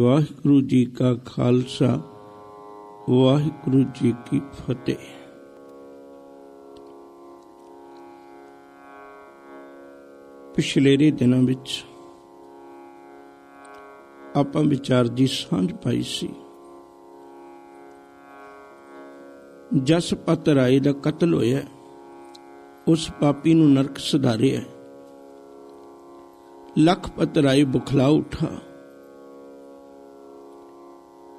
वाहिगुरु जी का खालसा वाहिगुरु जी की फतेह। पिछलेरे दिनों विच आपां विचार दी सांझ पाई सी। जसपत राय दा कतल होया, उस पापी नूं नरक सुधारिया। लखपत राय बुखला उठा,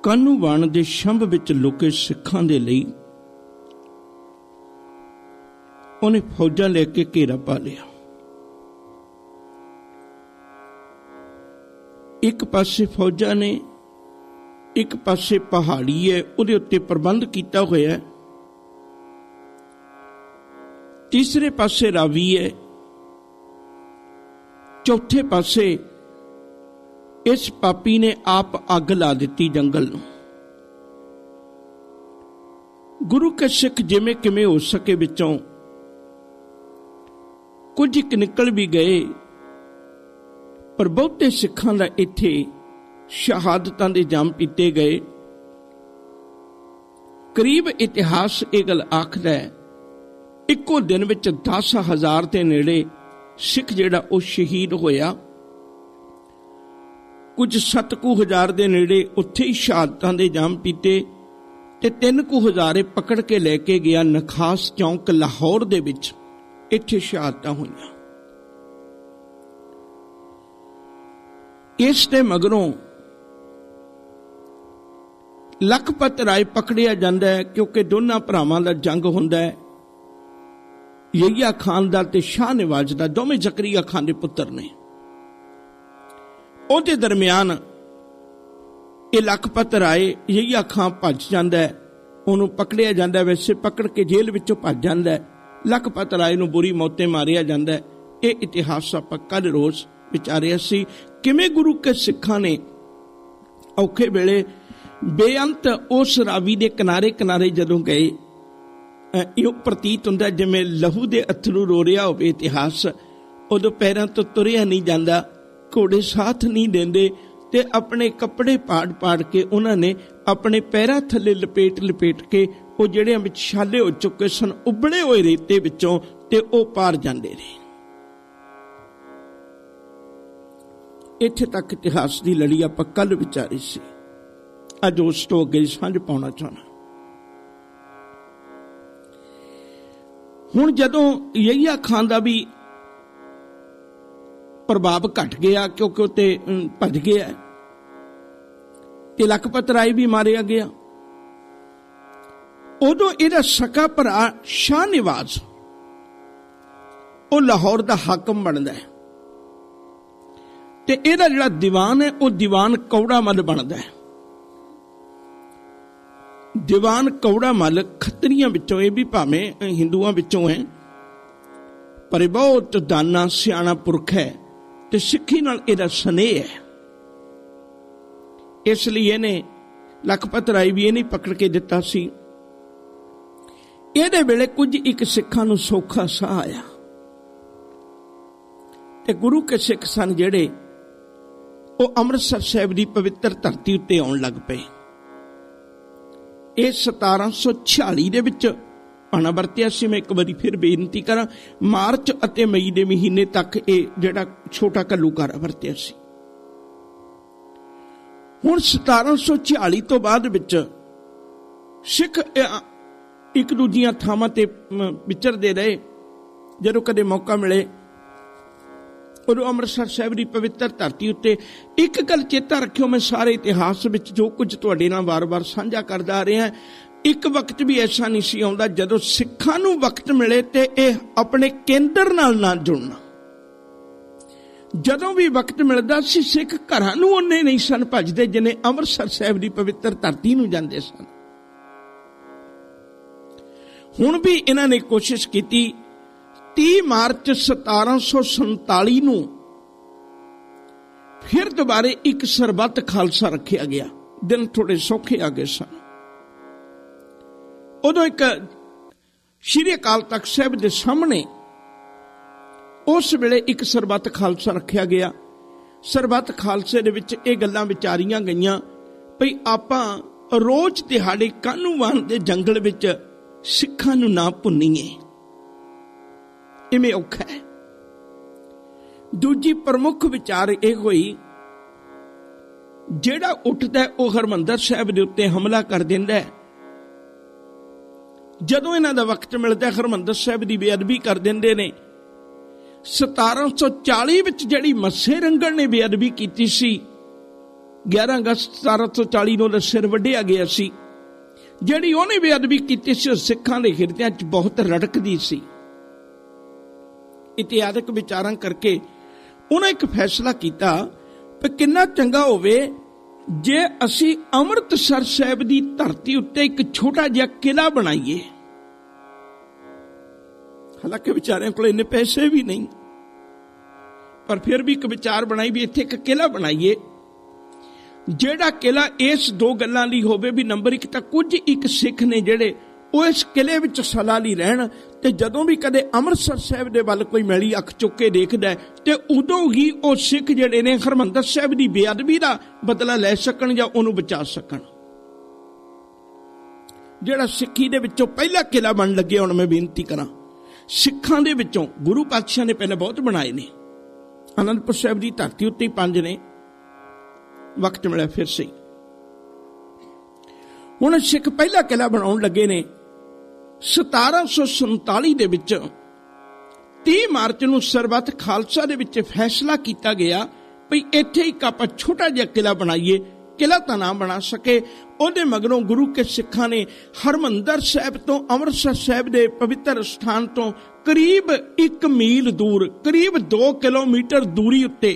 कानू बाण दे शंभ विच लुके सिखां दे लई उन्हें फौजां लेके घेरा पा लिया। एक पासे फौजां ने, एक पासे पहाड़ी है, उहदे उत्ते प्रबंध कीता होया। तीसरे पासे रावी है, चौथे पासे इस पापी ने आप अग ला दी जंगल नूं। गुरु के सिख जिमें किमें हो सके विचों कुछ एक निकल भी गए, पर बहुते सिखां दा इत्थे शहादतां दे जाम पीते गए। करीब इतिहास ये गल आखदा है, इक्को दिन विच 10,000 के नेड़े सिख जिहड़ा वो शहीद होया। कुछ 7,000 के नेड़े उत्थे ही शहादतां दे जाम पीते ते 3,000 पकड़ के लैके गया नखास चौंक लाहौर दे विच, इत्थे शहादतां होईयां। इस दे मगरों लखपत राय पकड़िया जांदा है, क्योंकि दोनों भरावां दा जंग हुंदा है। यहिया खान दा ते शाह नवाज दा, दोवें जकरिया खान दे पुत्र ने। ਉਹਦੇ दरम्यान ये लखपत राय यहिया खां भज जांदा है, ਉਹਨੂੰ पकड़िया जांदा है। वैसे पकड़ के जेल विचों भज जांदा है। लखपत राय नूं बुरी मौते मारिया जांदा है। ये इतिहास आपां कल रोज विचारिया सी, किवें गुरु के सिखां ने औखे वेले बेअंत उस रावी दे किनारे किनारे जदों गए, यो प्रतीत हुंदा जिवें लहू दे अथरू रो रिहा होवे इतिहास। उदों पैरां तो तुरिया नहीं जांदा, घोड़े साथ नहीं देंदे ते अपने कपड़े पाड़ पाड़ के उन्होंने अपने पैरां थले लपेट लपेट के वो जिहड़े विच छाले हो चुके सन, उबड़े हुए रेते विचों ते वो पार जांदे रहे। इत्थे तक इतिहास की लड़ी आपां कल विचारी सी। अज उस तो अगे सांझ पाउणा चाहना। हुण जदों यहिया खान दा भी प्रभाव घट गया, क्योंकि उत्ते भज गया, लखपत राय भी मारिया गया। उदों इहदा सका भरा शाह नवाज वो लाहौर दा हाकम बनदा है, ते इहदा जिहड़ा दीवान है वो दीवान कौड़ा मल बनदा है। दीवान कौड़ा मल खत्रियां विचों, ये भी भावें हिंदुआं विचों है, पर बहुत दाना सियाणा पुरख है ते सिक्खी नाल इहदा स्नेह है। इसलिए इहने लखपत राय भी नहीं पकड़ के दिता सी। इहदे वेले कुछ एक सिखां नूं सौखा साह आया ते गुरु के सिख सन जिहड़े वो अमृतसर साहिब दी पवित्र धरती उत्ते आउण लग पे। ये 1746 दे विच आना वरतिया सी। मैं एक बारी फिर बेनती करा, मार्च अते मई दे महीने तक ये जिहड़ा छोटा घल्लूघारा वरतिया सी। हुण 1746 तो बाद विच सिख एक दूजियां थावां ते विचरदे रहे। जदों कदे मौका मिले उदों अमृतसर साहिब दी पवित्र धरती उत्ते एक गल चेता रखियो, मैं सारे इतिहास विच जो कुछ तुहाडे नाल वार-वार साझा करदा आ रहा, एक वक्त भी ऐसा नहीं सी आउंदा जदों सिखां नूं वक्त मिले ते इह अपने केंद्र नाल ना जुड़ना। जदों भी वक्त मिलदा सी सिख घरां नूं उन्ने नहीं सन भजदे जिन्ने अमृतसर साहिब दी पवित्र धरती नूं जांदे सन। हुण भी इन्हां ने कोशिश कीती। 30 मार्च 1747 नूं फिर दोबारे एक सरबत खालसा रखिया गया। दिन थोड़े सौखे आ गए सन। उदों एक श्री अकाल तख्त साहिब दे सामने उस वेले एक सरबत खालसा रखिया गया। ਸਰਬੱਤ ਖਾਲਸੇ ਦੇ ਵਿੱਚ ਇਹ ਗੱਲਾਂ ਵਿਚਾਰੀਆਂ ਗਈਆਂ ਭਈ ਆਪਾਂ ਰੋਜ਼ ਦਿਹਾੜੇ ਕਾਹਨੂੰਵਾਨ ਦੇ ਜੰਗਲ ਵਿੱਚ ਸਿੱਖਾਂ ਨੂੰ ਨਾ ਭੁੰਨੀਏ, ਇਵੇਂ ਔਖਾ ਹੈ। ਦੂਜੀ ਪ੍ਰਮੁੱਖ ਵਿਚਾਰ ਇਹ ਹੋਈ, ਜਿਹੜਾ ਉੱਠਦਾ ਉਹ ਹਰਿਮੰਦਰ ਸਾਹਿਬ ਦੇ ਉੱਤੇ ਹਮਲਾ ਕਰ ਦਿੰਦਾ ਹੈ। ਜਦੋਂ ਇਹਨਾਂ ਦਾ ਵਕਤ ਮਿਲਦਾ ਹਰਿਮੰਦਰ ਸਾਹਿਬ ਦੀ ਬੇਅਦਬੀ ਕਰ ਦਿੰਦੇ ਨੇ। 1740 ਵਿੱਚ ਜਿਹੜੀ ਮੱਸੇ ਰੰਗੜ ਨੇ ਬੇਅਦਬੀ ਕੀਤੀ ਸੀ, 11 ਅਗਸਤ 1740 ਨੂੰ ਉਹਦਾ ਸਿਰ ਵੱਢਿਆ ਗਿਆ ਸੀ। ਜਿਹੜੀ ਉਹਨੇ ਬੇਅਦਬੀ ਕੀਤੀ ਸੀ, ਸਿੱਖਾਂ ਦੇ ਹਿਰਦਿਆਂ 'ਚ ਬਹੁਤ ਰੜਕਦੀ ਸੀ। ਇਤਿਹਾਸਕ ਵਿਚਾਰਾਂ ਕਰਕੇ ਉਹਨਾਂ ਇੱਕ ਫੈਸਲਾ ਕੀਤਾ ਕਿ ਕਿੰਨਾ ਚੰਗਾ ਹੋਵੇ ਜੇ ਅਸੀਂ ਅੰਮ੍ਰਿਤਸਰ ਸਾਹਿਬ ਦੀ ਧਰਤੀ ਉੱਤੇ ਇੱਕ ਛੋਟਾ ਜਿਹਾ ਕਿਲਾ ਬਣਾਈਏ। ਹਾਲਾਂਕਿ ਵਿਚਾਰਿਆਂ ਕੋਲ ਇੰਨੇ ਪੈਸੇ ਵੀ ਨਹੀਂ, ਪਰ ਫਿਰ ਵੀ ਇੱਕ ਵਿਚਾਰ ਬਣਾਈ ਵੀ ਇੱਥੇ ਇੱਕ ਕਿਲਾ ਬਣਾਈਏ, ਜਿਹੜਾ ਕਿਲਾ ਇਸ ਦੋ ਗੱਲਾਂ ਲਈ ਹੋਵੇ ਵੀ ਨੰਬਰ 1 ਤਾਂ ਕੁਝ ਇੱਕ ਸਿੱਖ ਨੇ ਜਿਹੜੇ ਉਹ ਇਸ ਕਿਲੇ ਵਿੱਚ ਸਲਾਹ ਲਈ ਰਹਿਣ, ਤੇ ਜਦੋਂ ਵੀ ਕਦੇ ਅੰਮ੍ਰਿਤਸਰ ਸਾਹਿਬ ਦੇ ਵੱਲ ਕੋਈ ਮੈਲੀ ਅੱਖ ਚੁੱਕ ਕੇ ਦੇਖਦਾ ਤੇ ਉਦੋਂ ਹੀ ਉਹ ਸਿੱਖ ਜਿਹੜੇ ਨੇ ਹਰਿਮੰਦਰ ਸਾਹਿਬ ਦੀ ਬੇਅਦਬੀ ਦਾ ਬਦਲਾ ਲੈ ਸਕਣ ਜਾਂ ਉਹਨੂੰ ਬਚਾ ਸਕਣ। ਜਿਹੜਾ ਸਿੱਖੀ ਦੇ ਵਿੱਚੋਂ ਪਹਿਲਾ ਕਿਲਾ ਬਣ ਲੱਗੇ, ਹੁਣ ਮੈਂ ਬੇਨਤੀ ਕਰਾਂ, ਸਿੱਖਾਂ ਦੇ ਵਿੱਚੋਂ ਗੁਰੂ ਪਾਤਸ਼ਾਹ ਨੇ ਪਹਿਲਾਂ ਬਹੁਤ ਬਣਾਏ ਨੇ। ਅਨੰਦਪੁਰ ਸਾਹਿਬ ਦੀ ਧਰਤੀ ਉੱਤੇ 5 ਨੇ, ਵਕਤ ਮਿਲਿਆ ਫਿਰ ਸਹੀ। ਹੁਣ ਸਿੱਖ ਪਹਿਲਾ ਕਿਲਾ ਬਣਾਉਣ ਲੱਗੇ ਨੇ। 1747 ਦੇ ਵਿੱਚ 30 ਮਾਰਚ ਨੂੰ ਸਰਬੱਤ ਖਾਲਸਾ ਦੇ ਵਿੱਚ ਫੈਸਲਾ ਕੀਤਾ ਗਿਆ ਵੀ ਇੱਥੇ ਇੱਕ ਆਪਾਂ ਛੋਟਾ ਜਿਹਾ ਕਿਲਾ ਬਣਾਈਏ। ਕਿਲਾ ਤਾਂ ਨਾ ਬਣਾ ਸਕੇ, ਉਹਦੇ ਮਗਰੋਂ ਗੁਰੂ ਕੇ ਸਿੱਖਾਂ ਨੇ ਹਰਿਮੰਦਰ ਸਾਹਿਬ ਤੋਂ ਅੰਮ੍ਰਿਤਸਰ ਸਾਹਿਬ ਦੇ ਪਵਿੱਤਰ ਸਥਾਨ ਤੋਂ ਕਰੀਬ 1 ਮੀਲ ਦੂਰ, ਕਰੀਬ 2 ਕਿਲੋਮੀਟਰ ਦੂਰੀ ਉੱਤੇ,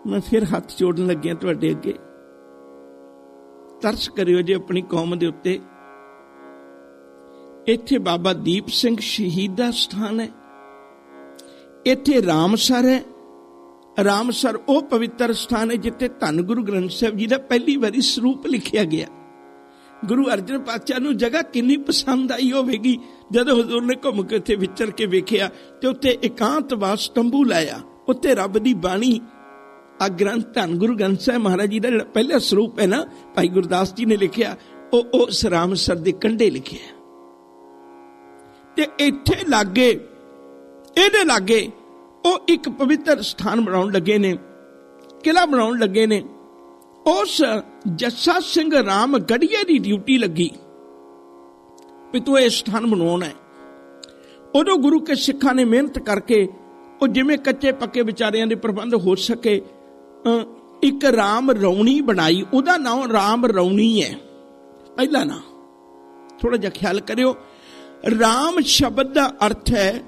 ਮੈਂ ਫਿਰ ਹੱਥ ਜੋੜਨ ਲੱਗਿਆ ਤੁਹਾਡੇ ਅੱਗੇ, ਤਰਸ ਕਰਿਓ ਜੇ ਆਪਣੀ ਕੌਮ ਦੇ ਉੱਤੇ। ਇੱਥੇ ਬਾਬਾ ਦੀਪ ਸਿੰਘ ਸ਼ਹੀਦ ਦਾ ਸਥਾਨ ਹੈ, ਇੱਥੇ ਰਾਮਸਰ ਹੈ। ਰਾਮਸਰ ਉਹ ਪਵਿੱਤਰ ਸਥਾਨ ਹੈ ਜਿੱਥੇ ਧੰਨ ਗੁਰੂ ਗ੍ਰੰਥ ਸਾਹਿਬ ਜੀ ਦਾ ਪਹਿਲੀ ਵਾਰੀ ਸਰੂਪ ਲਿਖਿਆ ਗਿਆ। ਗੁਰੂ ਅਰਜਨ ਪਾਤਸ਼ਾਹ ਨੂੰ ਜਗ੍ਹਾ ਕਿੰਨੀ ਪਸੰਦ ਆਈ ਹੋਵੇਗੀ ਜਦੋਂ ਹਜ਼ੂਰ ਨੇ ਘੁੰਮ ਕੇ ਉੱਥੇ ਵਿਚਰ ਕੇ ਵੇਖਿਆ ਤੇ ਉੱਥੇ ਇਕਾਂਤਵਾਸ ਤੰਬੂ ਲਾਇਆ, ਉੱਥੇ ਰੱਬ ਦੀ ਬਾਣੀ ਆ ਗ੍ਰੰਥ ਧੰਨ ਗੁਰੂ ਗ੍ਰੰਥ ਸਾਹਿਬ ਮਹਾਰਾਜ ਜੀ ਦਾ ਜਿਹੜਾ ਪਹਿਲਾ ਸਰੂਪ ਹੈ ਨਾ, ਭਾਈ ਗੁਰਦਾਸ ਜੀ ਨੇ ਲਿਖਿਆ, ਉਹ ਉਸ ਰਾਮਸਰ ਦੇ ਕੰਢੇ ਲਿਖਿਆ। ਤੇ ਇੱਥੇ ਲਾਗੇ, ਇਹਦੇ ਲਾਗੇ ਉਹ ਇੱਕ ਪਵਿੱਤਰ ਸਥਾਨ ਬਣਾਉਣ ਲੱਗੇ ਨੇ, ਕਿਲਾ ਬਣਾਉਣ ਲੱਗੇ ਨੇ। ਉਸ ਜੱਸਾ ਸਿੰਘ ਰਾਮ ਗੜੀਏ ਦੀ ਡਿਊਟੀ ਲੱਗੀ ਵੀ ਤੂੰ ਇਹ ਸਥਾਨ ਬਣਾਉਣਾ ਹੈ। ਉਦੋਂ ਗੁਰੂ ਕੇ ਸਿੱਖਾਂ ਨੇ ਮਿਹਨਤ ਕਰਕੇ ਉਹ ਜਿਵੇਂ ਕੱਚੇ ਪੱਕੇ ਵਿਚਾਰਿਆਂ ਦੇ ਪ੍ਰਬੰਧ ਹੋ ਸਕੇ, ਇੱਕ ਰਾਮ ਰੌਣੀ ਬਣਾਈ। ਉਹਦਾ ਨਾਮ ਰਾਮ ਰੌਣੀ ਹੈ ਪਹਿਲਾ ਨਾਂ, ਥੋੜਾ ਜਿਹਾ ਖਿਆਲ ਕਰਿਓ। ਰਾਮ ਸ਼ਬਦ ਦਾ ਅਰਥ ਹੈ,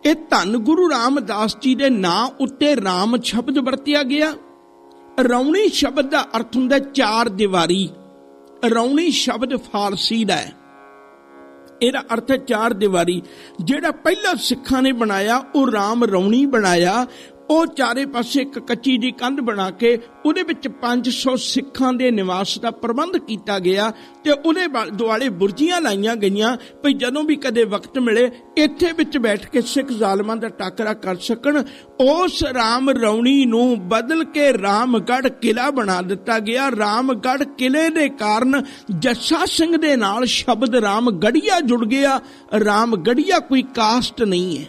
ਇਹ ਧੰਨ ਗੁਰੂ ਰਾਮਦਾਸ ਜੀ ਦੇ ਨਾਂ ਉੱਤੇ ਰਾਮ ਸ਼ਬਦ ਵਰਤਿਆ ਗਿਆ। ਰੌਣੀ ਸ਼ਬਦ ਦਾ ਅਰਥ ਹੁੰਦਾ 4 ਦੀਵਾਰੀ। ਰੌਣੀ ਸ਼ਬਦ ਫਾਰਸੀ ਦਾ ਹੈ, ਇਹਦਾ ਅਰਥ ਹੈ 4 ਦੀਵਾਰੀ। ਜਿਹੜਾ ਪਹਿਲਾ ਸਿੱਖਾਂ ਨੇ ਬਣਾਇਆ ਉਹ ਰਾਮ ਰੌਣੀ ਬਣਾਇਆ। ਉਹ ਚਾਰੇ ਪਾਸੇ ਇੱਕ ਕੱਚੀ ਦੀ ਕੰਧ ਬਣਾ ਕੇ ਉਹਦੇ ਵਿੱਚ 500 ਸਿੱਖਾਂ ਦੇ ਨਿਵਾਸ ਦਾ ਪ੍ਰਬੰਧ ਕੀਤਾ ਗਿਆ ਤੇ ਉਹਦੇ ਦੁਆਲੇ ਬੁਰਜੀਆਂ ਲਾਈਆਂ ਗਈਆਂ ਵੀ ਜਦੋਂ ਵੀ ਕਦੇ ਵਕਤ ਮਿਲੇ ਇੱਥੇ ਵਿੱਚ ਬੈਠ ਕੇ ਸਿੱਖ ਜ਼ਾਲਮਾਂ ਦਾ ਟਾਕਰਾ ਕਰ ਸਕਣ। ਉਸ ਰਾਮ ਰੌਣੀ ਨੂੰ ਬਦਲ ਕੇ ਰਾਮਗੜ੍ਹ ਕਿਲਾ ਬਣਾ ਦਿੱਤਾ ਗਿਆ। ਰਾਮਗੜ੍ਹ ਕਿਲੇ ਦੇ ਕਾਰਨ ਜੱਸਾ ਸਿੰਘ ਦੇ ਨਾਲ ਸ਼ਬਦ ਰਾਮਗੜੀਆ ਜੁੜ ਗਿਆ। ਰਾਮਗੜੀਆ ਕੋਈ ਕਾਸਟ ਨਹੀਂ ਹੈ,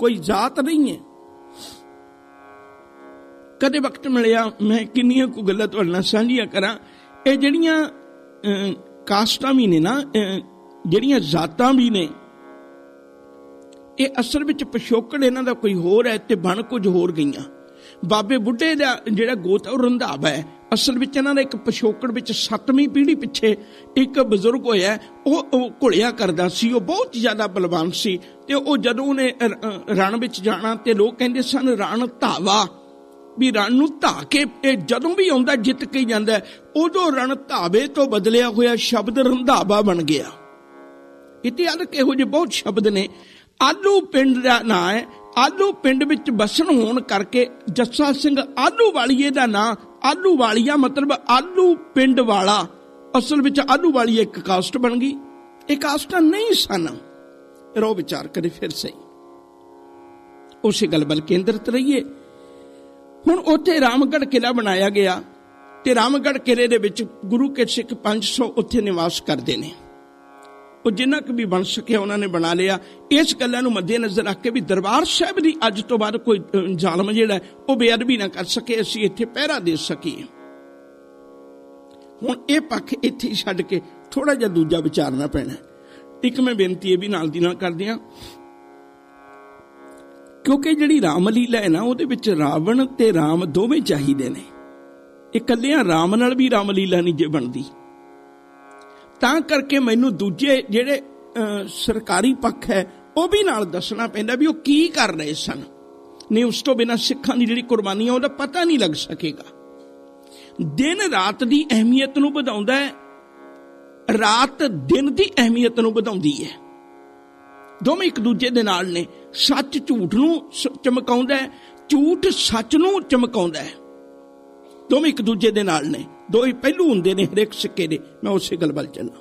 ਕੋਈ ਜਾਤ ਨਹੀਂ ਹੈ। ਕਦੇ ਵਕਤ ਮਿਲਿਆ ਮੈਂ ਕਿੰਨੀਆਂ ਕੁ ਗੱਲਾਂ ਤੁਹਾਡੇ ਨਾਲ ਸਾਂਝੀਆਂ ਕਰਾਂ। ਇਹ ਜਿਹੜੀਆਂ ਕਾਸਟਾਂ ਵੀ ਨੇ ਨਾ, ਜਿਹੜੀਆਂ ਜ਼ਾਤਾਂ ਵੀ ਨੇ, ਇਹ ਅਸਲ ਵਿੱਚ ਪਿਛੋਕੜ ਇਹਨਾਂ ਦਾ ਕੋਈ ਹੋਰ ਹੈ ਤੇ ਬਣ ਕੁਝ ਹੋਰ ਗਈਆਂ। ਬਾਬੇ ਬੁੱਢੇ ਦਾ ਜਿਹੜਾ ਗੋਤ ਉਹ ਰੰਧਾਵਾ ਹੈ, ਅਸਲ ਵਿੱਚ ਇਹਨਾਂ ਦਾ ਇੱਕ ਪਿਛੋਕੜ ਵਿੱਚ 7ਵੀਂ ਪੀੜ੍ਹੀ ਪਿੱਛੇ ਇੱਕ ਬਜ਼ੁਰਗ ਹੋਇਆ, ਉਹ ਘੁਲਿਆ ਕਰਦਾ ਸੀ, ਉਹ ਬਹੁਤ ਜ਼ਿਆਦਾ ਬਲਵਾਨ ਸੀ। ਤੇ ਉਹ ਜਦੋਂ ਉਹਨੇ ਰਣ ਵਿੱਚ ਜਾਣਾ ਤੇ ਲੋਕ ਕਹਿੰਦੇ ਸਨ ਰਣ ਧਾਵਾ, ਵੀ ਰਣ ਨੂੰ ਧਾ ਕੇ ਇਹ ਜਦੋਂ ਵੀ ਆਉਂਦਾ ਜਿੱਤ ਕੇ ਜਾਂਦਾ। ਉਦੋਂ ਰਣ ਧਾਵੇ ਤੋਂ ਬਦਲਿਆ ਹੋਇਆ ਸ਼ਬਦ ਰੰਧਾਵਾ ਬਣ ਗਿਆ। ਇਤਿਹਾਸਕ ਇਹੋ ਜਿਹੇ ਬਹੁਤ ਸ਼ਬਦ ਨੇ। ਆਲੂ ਪਿੰਡ ਦਾ ਨਾਂ ਹੈ, ਆਲੂ ਪਿੰਡ ਵਿੱਚ ਬਸਣ ਹੋਣ ਕਰਕੇ ਜੱਸਾ ਸਿੰਘ ਆਲੂ ਵਾਲੀਏ ਦਾ ਨਾਂ ਆਲੂ ਵਾਲੀਆ, ਮਤਲਬ ਆਲੂ ਪਿੰਡ ਵਾਲਾ। ਅਸਲ ਵਿੱਚ ਆਲੂ ਵਾਲੀ ਇੱਕ ਕਾਸਟ ਬਣ ਗਈ। ਇਹ ਕਾਸਟਾਂ ਨਹੀਂ ਸਨ। ਰੋ ਵਿਚਾਰ ਕਰੇ ਫਿਰ ਸਹੀ। उस गल वल केंद्रित रहिए। हुण उत्थे रामगढ़ किला बनाया गया ते रामगढ़ किले दे विच गुरु के सिख 500 उत्थे निवास करते हैं। वो जिन्ना क भी बन सके उन्होंने बना लिया। इस गल्लां नूं मद्देनज़र रख के भी दरबार साहिब दी अज तो बाद कोई जालम जिहड़ा वो बेअदबी ना कर सके, असीं इत्थे पहरा दे सकीए। हुण ये पक्ष इत्थे ही छड्ड के थोड़ा जिहा दूजा विचारना पैना। एक मैं बेनती ये भी नाल दी नाल कर दियां, क्योंकि जिहड़ी रामलीला है ना उहदे विच रावण ते राम दोवें चाहीदे ने। इकल्लियां राम नाल भी रामलीला नहीं जे बनदी, तां करके मैनूं दूजे जिहड़े सरकारी पक्ष है वह भी नाल दसना पैंदा भी वो की कर रहे सन। नहीं उस तो बिना सिखां दी जिहड़ी कुर्बानी है उहदा पता नहीं लग सकेगा। दिन रात की अहमियत नूं वधाउंदा है, रात दिन की अहमियत नूं वधाउंदी है। दोवें एक दूजे दे नाल ने। सच झूठ नूं चमकाउंदा है, झूठ सच नूं चमकाउंदा है। दोवें एक दूजे दे नाल ने, दो ही पहलू हुंदे ने हरेक सिक्के दे। मैं उसे गल वल चलना।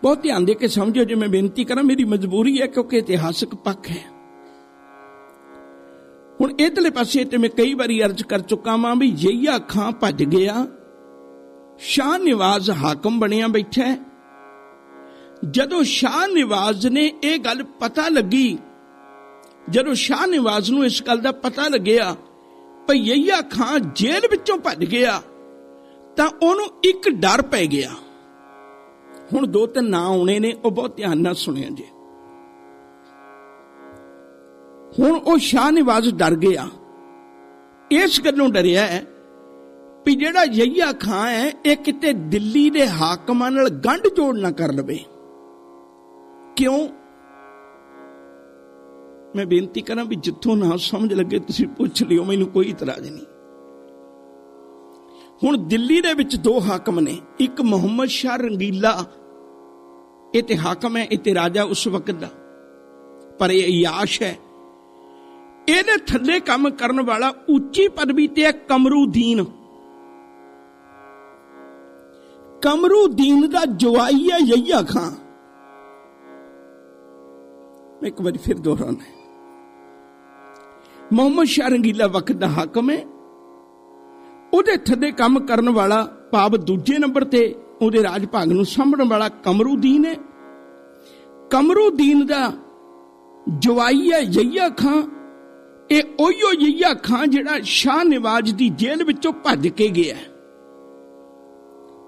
बहुत ध्यान दे के समझो जो मैं बेनती करा, मेरी मजबूरी है क्योंकि इतिहासक पक्ष है। हुण इधरले पासे ते मैं कई बारी अर्ज कर चुका वां भी यहिया खां भज गया, शाह निवाज हाकम बनिया बैठा है। जदों शाह निवाज ने यह गल पता लगी, जदों शाह निवाज नूं इस गल दा पता लग्या भई यहिया खां जेल विचों भज गया, तां ओनूं एक डर पै गया। हुण दो तीन नां आउणे ने, वो बहुत ध्यान नाल सुणिया जी। हुण वो शाह निवाज डर गया, इस गल्लों डरिया है भी जिहड़ा यहिया खां है यह किते दिल्ली दे हाकमां नाल गंढ जोड़ ना कर लवे। क्यों? मैं बेनती करा भी जिथों ना समझ लगे तुसीं पुछ लियो, मैनूं कोई इतराज नहीं। हुण दिल्ली दे विच दो हाकम ने, एक मुहम्मद शाह रंगीला, ये ते हाकम है, ये ते राजा उस वक्त दा, पर यह अयाश है। ਇਹਦੇ थल्ले काम करने वाला उच्ची पदवी ते है कमरूद्दीन। कमरूद्दीन दा जवाई है यहिया खां। एक बार फिर दोहराना है, मुहम्मद शाह रंगीला वक्त दा हाकम है, ਉਹਦੇ थल्ले काम करने वाला भाव दूजे नंबर ते ਉਹਦੇ राज भाग नूं संभळण वाला कमरूद्दीन है। कमरूद्दीन दा जवाई है यहिया खां। ਇਹ ਉਹੀਓ ਯਹੀਆ ਖਾਂ ਜਿਹੜਾ ਸ਼ਾਹ ਨਿਵਾਜ ਦੀ ਜੇਲ੍ਹ ਵਿੱਚੋਂ ਭੱਜ ਕੇ ਗਿਆ।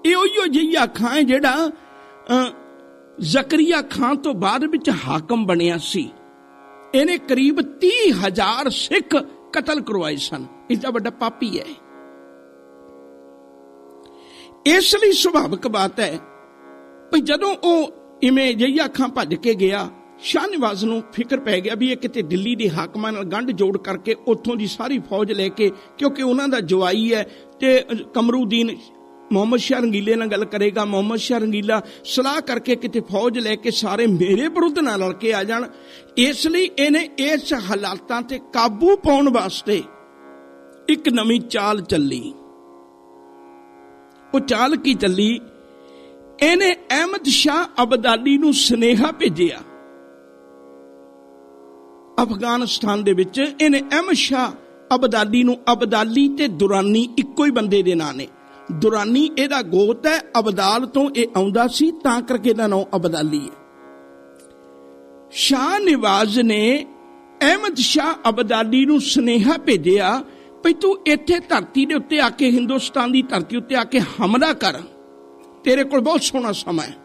ਇਹ ਉਹੀਓ ਯਹੀਆ ਖਾਂ ਜਿਹੜਾ ਜ਼ਕਰੀਆ ਖਾਂ ਤੋਂ ਬਾਅਦ ਵਿੱਚ ਹਾਕਮ ਬਣਿਆ ਸੀ। ਇਹਨੇ ਕਰੀਬ 30,000 ਸਿੱਖ ਕਤਲ ਕਰਵਾਏ ਸਨ। ਇਸਦਾ ਵੱਡਾ ਪਾਪੀ ਹੈ। ਇਸ ਲਈ ਸੁਭਾਵਿਕ ਬਾਤ ਹੈ ਵੀ ਜਦੋਂ ਉਹ ਇਵੇਂ ਯਹੀਆ ਖਾਂ ਭੱਜ ਕੇ ਗਿਆ, शाह निवाज नूं फिक्र पै गया भी ये किते दिल्ली दे हाकमां नाल गंढ जोड़ करके उत्थों दी सारी फौज लैके, क्योंकि उन्हां दा जवाई है ते कमरूद्दीन मुहम्मद शाह रंगीले नाल गल करेगा। मुहम्मद शाह रंगीला सलाह करके किते फौज लैके सारे मेरे विरुद्ध ना लड़ के आ जाण। इसलिए इहने इस हालातां ते काबू पाउण वास्ते एक नवीं चाल चली। वो चाल की चली, इहने अहमद शाह अब्दाली नूं सुनेहा भेजिया। अफगानिस्तान दे विच इहने अहमद शाह अब्दाली नूं, अब्दाली ते दुरानी इक्को ही बंदे दे नां ने। दुरानी इहदा गोत है, अब्दाल तो यह आउंदा सी, तां करके इहदा नाम अब्दाली है। शाह निवाज ने अहमद शाह अब्दाली नूं सुनेहा भेजिया भी तू इत्थे धरती दे उत्ते आके, हिंदुस्तान की धरती उत्ते आके हमला कर, तेरे कोल बहुत सोहना समा है।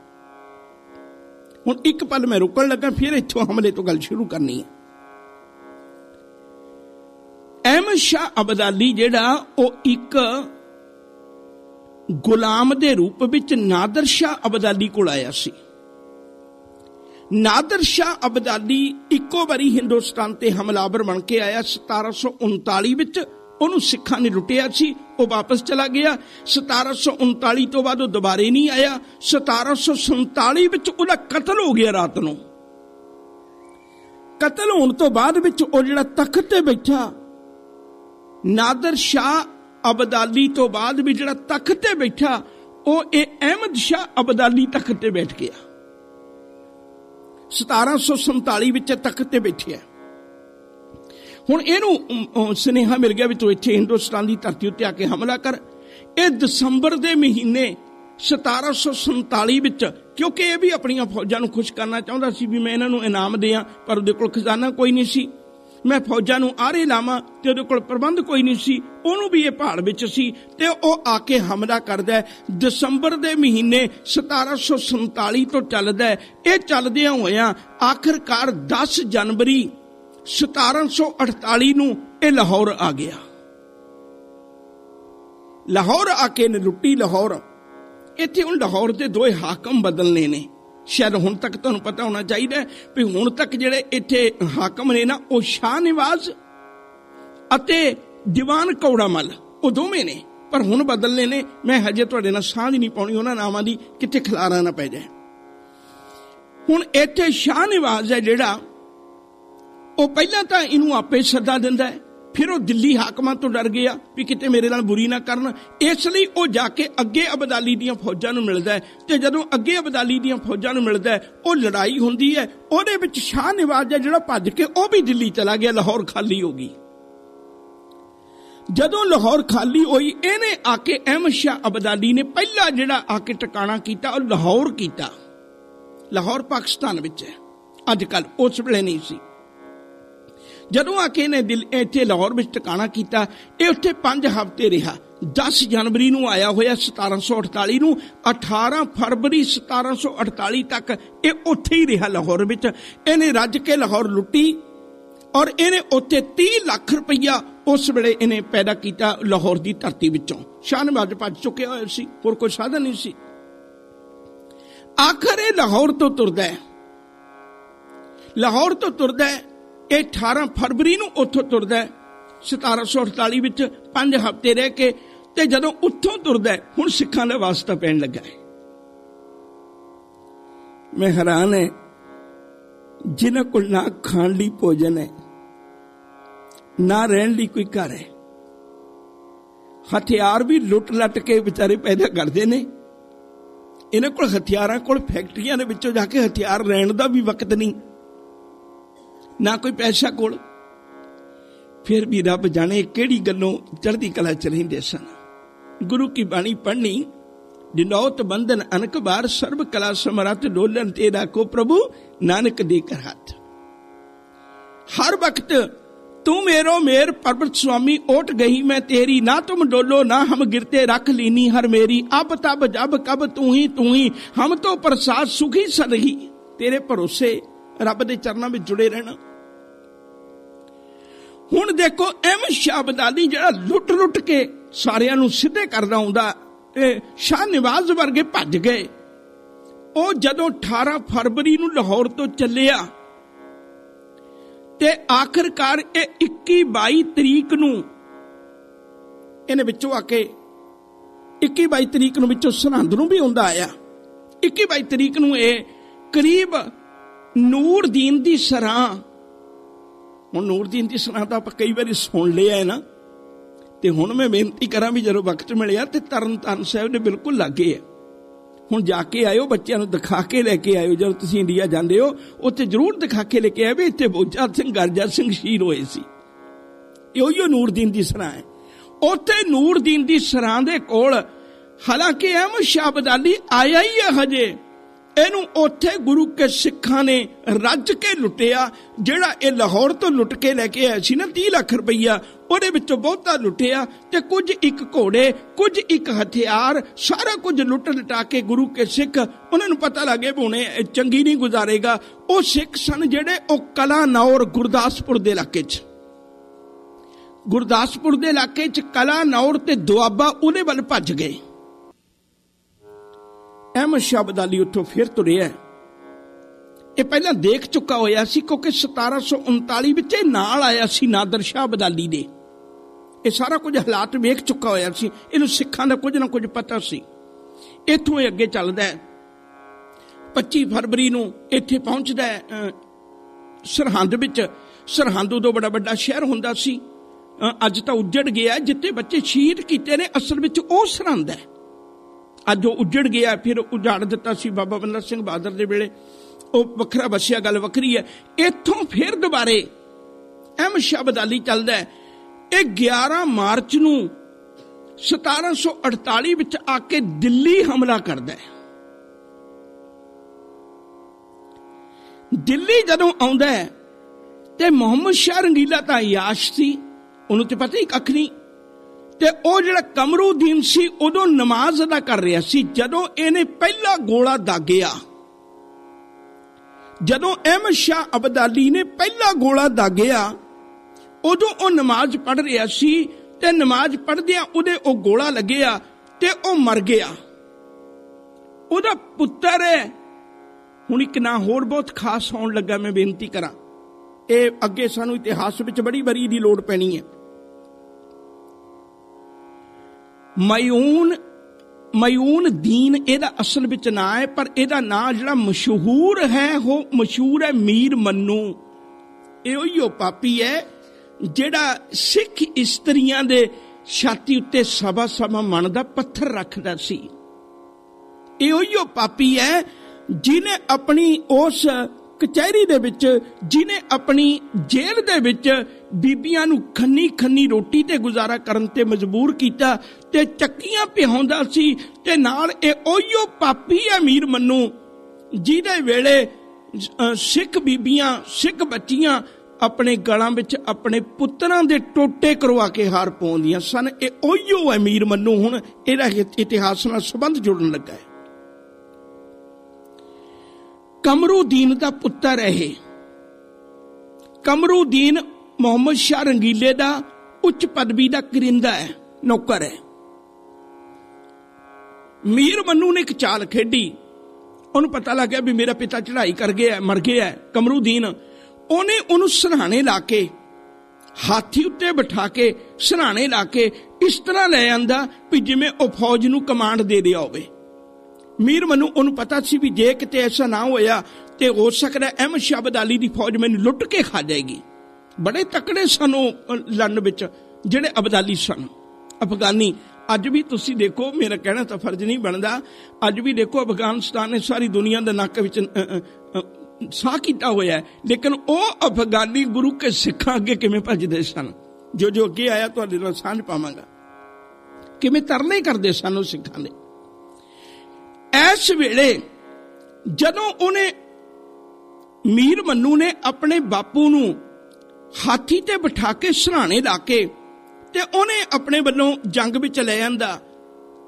हुण एक पल मैं रुकण लगा, फिर इत्थों हमले तो गल शुरू करनी है। अहमद शाह अब्दाली जिहड़ा वो एक गुलाम दे रूप विच नादर शाह अब्दाली कोल आया सी। नादर शाह अब्दाली इक्को बारी हिंदुस्तान ते हमलावर बन के आया। 1739 विच ਉਹਨੂੰ ਸਿੱਖਾਂ ਨੇ ਲੁੱਟਿਆ ਸੀ, ਉਹ ਵਾਪਸ ਚਲਾ ਗਿਆ। 1739 ਤੋਂ ਬਾਅਦ ਉਹ ਦੁਬਾਰੇ ਨਹੀਂ ਆਇਆ। 1747 ਵਿੱਚ ਉਹਦਾ ਕਤਲ ਹੋ ਗਿਆ ਰਾਤ ਨੂੰ। ਕਤਲ ਹੋਣ ਤੋਂ ਬਾਅਦ ਵਿੱਚ ਉਹ ਜਿਹੜਾ ਤਖਤ ਤੇ ਬੈਠਾ, ਨਾਦਰ ਸ਼ਾਹ ਅਬਦਾਲੀ ਤੋਂ ਬਾਅਦ ਵੀ ਜਿਹੜਾ ਤਖਤ ਤੇ ਬੈਠਾ, ਉਹ ਇਹ ਅਹਿਮਦ ਸ਼ਾਹ ਅਬਦਾਲੀ ਤਖਤ ਤੇ ਬੈਠ ਗਿਆ। 1747 ਵਿੱਚ ਤਖਤ ਤੇ ਬੈਠਿਆ। ਹੁਣ ਇਹਨੂੰ ਸੁਨੇਹਾ ਮਿਲ ਗਿਆ ਵੀ ਤੂੰ ਇੱਥੇ ਹਿੰਦੁਸਤਾਨ ਦੀ ਧਰਤੀ ਉੱਤੇ ਆ ਕੇ ਹਮਲਾ ਕਰ। ਇਹ ਦਸੰਬਰ ਦੇ ਮਹੀਨੇ 1747 ਵਿੱਚ, ਕਿਉਂਕਿ ਇਹ ਵੀ ਆਪਣੀਆਂ ਫੌਜਾਂ ਨੂੰ ਖੁਸ਼ ਕਰਨਾ ਚਾਹੁੰਦਾ ਸੀ ਵੀ ਮੈਂ ਇਹਨਾਂ ਨੂੰ ਇਨਾਮ ਦਿਆਂ, ਪਰ ਉਹਦੇ ਕੋਲ ਖਜ਼ਾਨਾ ਕੋਈ ਨਹੀਂ ਸੀ। ਮੈਂ ਫੌਜਾਂ ਨੂੰ ਆਰੇ ਲਾਵਾਂ ਤੇ ਉਹਦੇ ਕੋਲ ਪ੍ਰਬੰਧ ਕੋਈ ਨਹੀਂ ਸੀ। ਉਹਨੂੰ ਵੀ ਇਹ ਭਾਲ ਵਿੱਚ ਸੀ ਤੇ ਉਹ ਆ ਕੇ ਹਮਲਾ ਕਰਦਾ ਹੈ। ਦਸੰਬਰ ਦੇ ਮਹੀਨੇ 1747 ਤੋਂ ਚੱਲਦਾ ਹੈ। ਇਹ ਚੱਲਦਿਆਂ ਹੋਇਆਂ ਆਖਿਰਕਾਰ 10 ਜਨਵਰੀ 1748 ਨੂੰ ਇਹ ਲਾਹੌਰ ਆ ਗਿਆ। ਲਾਹੌਰ ਆ ਕੇ ਨੇ ਲੁੱਟੀ ਲਾਹੌਰ। ਇੱਥੇ ਹੁਣ ਲਾਹੌਰ ਦੇ 2 ਹਾਕਮ ਬਦਲਨੇ ਨੇ। ਸ਼ਾਇਦ ਹੁਣ ਤੱਕ ਤੁਹਾਨੂੰ ਪਤਾ ਹੋਣਾ ਚਾਹੀਦਾ ਵੀ ਹੁਣ ਤੱਕ ਜਿਹੜੇ ਇੱਥੇ ਹਾਕਮ ਨੇ ਨਾ, ਉਹ ਸ਼ਾਹ ਨਿਵਾਜ਼ ਅਤੇ ਦੀਵਾਨ ਕੌੜਾ ਮੱਲ, ਉਹ ਦੋਵੇਂ ਨੇ, ਪਰ ਹੁਣ ਬਦਲਨੇ ਨੇ। ਮੈਂ ਹਜੇ ਤੁਹਾਡੇ ਨਾਲ ਸਾਂਝ ਨਹੀਂ ਪਾਉਣੀ ਉਹਨਾਂ ਨਾਮਾਂ ਦੀ, ਕਿਤੇ ਖਿਲਾਰਾ ਨਾ ਪੈ ਜਾਏ। ਹੁਣ ਇੱਥੇ ਸ਼ਾਹ ਨਿਵਾਜ਼ ਹੈ ਜਿਹੜਾ, ਉਹ ਪਹਿਲਾਂ ਤਾਂ ਇਹਨੂੰ ਆਪੇ ਸੱਦਾ ਦਿੰਦਾ ਹੈ, ਫਿਰ ਉਹ ਦਿੱਲੀ ਹਾਕਮਾਂ ਤੋਂ ਡਰ ਗਿਆ ਵੀ ਕਿਤੇ ਮੇਰੇ ਨਾਲ ਬੁਰੀ ਨਾ ਕਰਨ, ਇਸ ਲਈ ਉਹ ਜਾ ਕੇ ਅੱਗੇ ਅਬਦਾਲੀ ਦੀਆਂ ਫੌਜਾਂ ਨੂੰ ਮਿਲਦਾ ਹੈ। ਤੇ ਜਦੋਂ ਅੱਗੇ ਅਬਦਾਲੀ ਦੀਆਂ ਫੌਜਾਂ ਨੂੰ ਮਿਲਦਾ ਹੈ, ਉਹ ਲੜਾਈ ਹੁੰਦੀ ਹੈ। ਉਹਦੇ ਵਿੱਚ ਸ਼ਾਹ ਨਿਵਾਜ਼ ਹੈ ਜਿਹੜਾ ਭੱਜ ਕੇ ਉਹ ਵੀ ਦਿੱਲੀ ਚਲਾ ਗਿਆ, ਲਾਹੌਰ ਖਾਲੀ ਹੋ ਗਈ। ਜਦੋਂ ਲਾਹੌਰ ਖਾਲੀ ਹੋਈ, ਇਹਨੇ ਆ ਕੇ ਅਹਿਮਦ ਸ਼ਾਹ ਅਬਦਾਲੀ ਨੇ ਪਹਿਲਾ ਜਿਹੜਾ ਆ ਕੇ ਟਿਕਾਣਾ ਕੀਤਾ ਉਹ ਲਾਹੌਰ ਕੀਤਾ। ਲਾਹੌਰ ਪਾਕਿਸਤਾਨ ਵਿੱਚ ਹੈ ਅੱਜ ਕੱਲ, ਉਸ ਵੇਲੇ ਨਹੀਂ ਸੀ। ਜਦੋਂ ਆ ਕੇ ਇਹਨੇ ਇੱਥੇ ਲਾਹੌਰ ਵਿੱਚ ਟਿਕਾਣਾ ਕੀਤਾ, ਇਹ ਉੱਥੇ 5 ਹਫ਼ਤੇ ਰਿਹਾ। 10 ਜਨਵਰੀ ਨੂੰ ਆਇਆ ਹੋਇਆ 1748 ਨੂੰ, 18 ਫਰਵਰੀ 1748 ਤੱਕ ਇਹ ਉੱਥੇ ਹੀ ਰਿਹਾ ਲਾਹੌਰ ਵਿੱਚ। ਇਹਨੇ ਰੱਜ ਕੇ ਲਾਹੌਰ ਲੁੱਟੀ ਔਰ ਇਹਨੇ ਉੱਥੇ 30 ਲੱਖ ਰੁਪਈਆ ਉਸ ਵੇਲੇ ਇਹਨੇ ਪੈਦਾ ਕੀਤਾ ਲਾਹੌਰ ਦੀ ਧਰਤੀ ਵਿੱਚੋਂ। ਸ਼ਾਹ ਨਵਾਜ਼ ਭੱਜ ਚੁੱਕਿਆ ਹੋਇਆ ਸੀ, ਹੋਰ ਕੋਈ ਸਾਧਨ ਨਹੀਂ ਸੀ। ਆਖਰ ਇਹ ਲਾਹੌਰ ਤੋਂ ਤੁਰਦਾ ਹੈ। ਲਾਹੌਰ ਤੋਂ ਤੁਰਦਾ ਹੈ, ਇਹ 18 ਫਰਵਰੀ ਨੂੰ ਉੱਥੋਂ ਤੁਰਦਾ ਹੈ 1748 ਵਿੱਚ 5 ਹਫ਼ਤੇ ਰਹਿ ਕੇ। ਤੇ ਜਦੋਂ ਉੱਥੋਂ ਤੁਰਦਾ ਹੈ, ਹੁਣ ਸਿੱਖਾਂ ਦਾ ਵਾਸਤਾ ਪੈਣ ਲੱਗਾ ਹੈ। ਮੈਂ ਹੈਰਾਨ ਹੈ, ਜਿਨ੍ਹਾਂ ਕੋਲ ਨਾ ਖਾਣ ਲਈ ਭੋਜਨ ਹੈ, ਨਾ ਰਹਿਣ ਲਈ ਕੋਈ ਘਰ ਹੈ, ਹਥਿਆਰ ਵੀ ਲੁੱਟ ਲੱਟ ਕੇ ਵਿਚਾਰੇ ਪੈਦਾ ਕਰਦੇ ਨੇ। ਇਹਨਾਂ ਕੋਲ ਹਥਿਆਰਾਂ ਕੋਲ ਫੈਕਟਰੀਆਂ ਦੇ ਵਿੱਚੋਂ ਜਾ ਕੇ ਹਥਿਆਰ ਲੈਣ ਦਾ ਵੀ ਵਕਤ ਨਹੀਂ, ਨਾ ਕੋਈ ਪੈਸਾ ਕੋਲ। ਫਿਰ ਵੀ ਰੱਬ ਜਾਣੇ ਕਿਹੜੀ ਗੱਲੋਂ ਚੜ੍ਹਦੀ ਕਲਾ ਚ ਰਹਿੰਦੇ ਸਨ। ਗੁਰੂ ਕੀ ਬਾਣੀ ਪੜ੍ਹਨੀ, ਦਿਨੌਤ ਬੰਧਨ ਅਨਕ ਬਾਰ, ਸਰਬ ਕਲਾ ਸਮਰੱਥ ਡੋਲਨ ਤੇ ਰਾਖੋ ਪ੍ਰਭੂ ਨਾਨਕ ਦੇ ਕਰ ਹੱਥ। ਹਰ ਵਕਤ ਤੂੰ ਮੇਰੋ ਮੇਰ ਪਰਬਤ ਸੁਆਮੀ, ओट गई मैं तेरी, ना तुम डोलो ना हम गिरते, रख लीनी हर मेरी, अब तब जब कब तू ही, हम तो प्रसाद सुखी सदही। तेरे भरोसे रब दे चरनां विच जुड़े रहना। हुण देखो अहमद शाह अब्दाली जिहड़ा लुट लुट के सारियां नूं सिद्धे करदा हुंदा, शाह निवाज वर्गे भज गए। ਉਹ ਜਦੋਂ 18 ਫਰਵਰੀ ਨੂੰ ਲਾਹੌਰ ਤੋਂ ਚੱਲਿਆ ਤੇ ਆਖਿਰਕਾਰ ਇਹ 21-22 ਤਰੀਕ ਨੂੰ ਇਹਨੇ ਵਿੱਚੋਂ ਆ ਕੇ 21-22 ਤਰੀਕ ਨੂੰ ਵਿੱਚੋਂ ਸਰਹੰਦ ਨੂੰ ਵੀ ਆਉਂਦਾ ਆਇਆ। 21-22 ਤਰੀਕ ਨੂੰ ਇਹ ਕਰੀਬ ਨੂਰਦੀਨ ਦੀ ਸਰਾਂ, ਹੁਣ ਨੂਰਦੀਨ ਦੀ ਸਰਾਂ ਤਾਂ ਆਪਾਂ ਕਈ ਵਾਰੀ ਸੁਣ ਲਿਆ ਹੈ ਨਾ, ਤੇ ਹੁਣ ਮੈਂ ਬੇਨਤੀ ਕਰਾਂ ਵੀ ਜਦੋਂ ਵਕਤ ਮਿਲਿਆ ਤੇ ਤਰਨਤਾਰਨ ਸਾਹਿਬ ਦੇ ਬਿਲਕੁਲ ਲਾਗੇ ਹੈ। ਹੁਣ ਜਾ ਕੇ ਆਇਓ, ਬੱਚਿਆਂ ਨੂੰ ਦਿਖਾ ਕੇ ਲੈ ਕੇ ਆਇਓ। ਜਦੋਂ ਤੁਸੀਂ ਇੰਡੀਆ ਜਾਂਦੇ ਹੋ ਉੱਥੇ ਜ਼ਰੂਰ ਦਿਖਾ ਕੇ ਲੈ ਕੇ ਆਇਓ ਵੀ ਇੱਥੇ ਬੋਝਾ ਸਿੰਘ ਗਰਜਾ ਸਿੰਘ ਸ਼ਹੀਦ ਹੋਏ ਸੀ। ਇਹੋ ਨੂਰਦੀਨ ਦੀ ਸਰਾਂ ਹੈ। ਉੱਥੇ ਨੂਰਦੀਨ ਦੀ ਸਰਾਂ ਦੇ ਕੋਲ ਹਾਲਾਂਕਿ ਅਹਿਮਦ ਸ਼ਾਹ ਅਬਦਾਲੀ ਆਇਆ ਹੀ ਹੈ ਹਜੇ, ਇਹਨੂੰ ਉੱਥੇ ਗੁਰੂ ਕੇ ਸਿੱਖਾਂ ਨੇ ਰੱਜ ਕੇ ਲੁੱਟਿਆ। ਜਿਹੜਾ ਇਹ ਲਾਹੌਰ ਤੋਂ ਲੁੱਟ ਕੇ ਲੈ ਕੇ ਆਇਆ ਸੀ ਨਾ 30 ਲੱਖ ਰੁਪਈਆ, ਉਹਦੇ ਵਿੱਚੋਂ ਬਹੁਤਾ ਲੁੱਟਿਆ ਤੇ ਕੁਝ ਇੱਕ ਘੋੜੇ, ਕੁਝ ਇੱਕ ਹਥਿਆਰ, ਸਾਰਾ ਕੁਝ ਲੁੱਟ ਲਟਾ ਕੇ ਗੁਰੂ ਕੇ ਸਿੱਖ, ਉਹਨਾਂ ਨੂੰ ਪਤਾ ਲੱਗੇ ਵੀ ਹੁਣੇ ਚੰਗੀ ਨਹੀਂ ਗੁਜ਼ਾਰੇਗਾ। ਉਹ ਸਿੱਖ ਸਨ ਜਿਹੜੇ ਉਹ ਕਲਾਨੌਰ ਗੁਰਦਾਸਪੁਰ ਦੇ ਇਲਾਕੇ 'ਚ, ਗੁਰਦਾਸਪੁਰ ਦੇ ਇਲਾਕੇ 'ਚ ਕਲਾਨੌਰ ਤੇ ਦੁਆਬਾ ਉਹਦੇ ਵੱਲ ਭੱਜ ਗਏ। ਅਹਿਮਦ ਸ਼ਾਹ ਅਬਦਾਲੀ ਉੱਥੋਂ ਫਿਰ ਤੁਰਿਆ। ਇਹ ਪਹਿਲਾਂ ਦੇਖ ਚੁੱਕਾ ਹੋਇਆ ਸੀ ਕਿਉਂਕਿ 1739 ਵਿੱਚ ਇਹ ਨਾਲ ਆਇਆ ਸੀ ਨਾਦਰ ਸ਼ਾਹ ਅਬਦਾਲੀ ਦੇ। ਇਹ ਸਾਰਾ ਕੁਝ ਹਾਲਾਤ ਵੇਖ ਚੁੱਕਾ ਹੋਇਆ ਸੀ, ਇਹਨੂੰ ਸਿੱਖਾਂ ਦਾ ਕੁਝ ਨਾ ਕੁਝ ਪਤਾ ਸੀ। ਇੱਥੋਂ ਇਹ ਅੱਗੇ ਚੱਲਦਾ ਹੈ। 25 ਫਰਵਰੀ ਨੂੰ ਇੱਥੇ ਪਹੁੰਚਦਾ ਹੈ ਸਰਹੰਦ ਵਿੱਚ। ਸਰਹੰਦ ਉਦੋਂ ਬੜਾ ਵੱਡਾ ਸ਼ਹਿਰ ਹੁੰਦਾ ਸੀ, ਅੱਜ ਤਾਂ ਉੱਜੜ ਗਿਆ। ਜਿੱਥੇ ਬੱਚੇ ਸ਼ਹੀਦ ਕੀਤੇ ਨੇ ਅਸਲ ਵਿੱਚ ਉਹ ਸਰਹੰਦ ਹੈ। ਅੱਜ ਉਹ ਉੱਜੜ ਗਿਆ, ਫਿਰ ਉਜਾੜ ਦਿੱਤਾ ਸੀ ਬਾਬਾ ਬੰਦਾ ਸਿੰਘ ਬਹਾਦਰ ਦੇ ਵੇਲੇ, ਉਹ ਵੱਖਰਾ ਵਸਿਆ, ਗੱਲ ਵੱਖਰੀ ਹੈ। ਇੱਥੋਂ ਫਿਰ ਦੁਬਾਰੇ अहमद शाह अब्दाली चलता है, ये 11 मार्च नूं 1748 विच आके दिल्ली हमला करता है। दिल्ली जदों आउंदा है ते मुहम्मद शाह रंगीला तां याश सी, उन्होंने तो पता ही कख नहीं, ते ओ जिहड़ा कमरूद्दीन सी उदों नमाज अदा कर रहा सी। जदों इहने पहला गोला दागिया, जदों अहमद शाह अब्दाली ने पहला गोला दागिया, उदों ओ नमाज पढ़ रहा सी ते नमाज पढ़दियां उहदे ओ गोला लग्गिया ते ओ मर गया। उहदा पुत्तर है। हुण एक ना होर बहुत खास आउण लगा, मैं बेनती करा, ये अगे सानू इतिहास विच बड़ी बरी दी लोड़ पैनी है। मयून दीन एदा असल विच ना है, पर एदा ना जिहड़ा मशहूर है वो मशहूर है मीर मन्नू। इहो पापी है जिहड़ा सिख इस्त्रियां दे छाती उत्ते सवा सवा मन दा पत्थर रखदा सी। इहो पापी है जिन्हें अपनी उस कचहरी दे विच, जिन्हें अपनी जेल दे विच बीबियां नूं खन्नी खन्नी रोटी ते गुजारा करन ते मजबूर कीता ते चक्कियां पिहाउंदा सी। ते नाल इहो पापी है मीर मन्नू जिहदे वेले सिख बीबियां सिख बच्चियां अपने गलां विच अपने पुत्रां दे टोटे करवा के हार पाउंदियां सन। इहो है मीर मन्नू। हुण इहदा इतिहास नाल संबंध जुड़न लगा है। कमरूद्दीन का पुत्र है। कमरूद्दीन मुहम्मद शाह रंगीले का उच्च पदवी का करिंदा है, नौकर है। मीर मन्नू ने एक चाल खेडी, उन्हें पता लग गया भी मेरा पिता चढ़ाई कर गया, मर गया है कमरूद्दीन। उन्हें उन्होंने सराहने ला के, हाथी उत्ते बिठा के सराहने ला के इस तरह ले आंदा भी जिवें ओ फौज नूं कमांड दे दिया होवे। मीर मन्नू उन्हें पता सी भी जे किते ऐसा ना होया ते हो सकता है अहमद शाह अब्दाली दी फौज मैनू लुट के खा जाएगी। बड़े तकड़े सन लड़न विच जिहड़े अब्दाली सन अफगानी। अज भी तुसी देखो, मेरा कहना तो फर्ज नहीं बनता, अज भी देखो अफगानिस्तान ने सारी दुनिया के नक विच साह किया होया है, लेकिन वह अफगानी गुरु के सिखां अगे किवें भजदे सन। जो जो अगे आया तुहाडे नाल सांझ पावांगा, किवें तरले करदे सन उह सिखां दे। इस वेले जदों उन्हें मीर मन्नू ने अपने बापू नूं हाथी ते बिठा के सराहने ला के ते उन्हें अपने वल्लों जंग विच ले आंदा,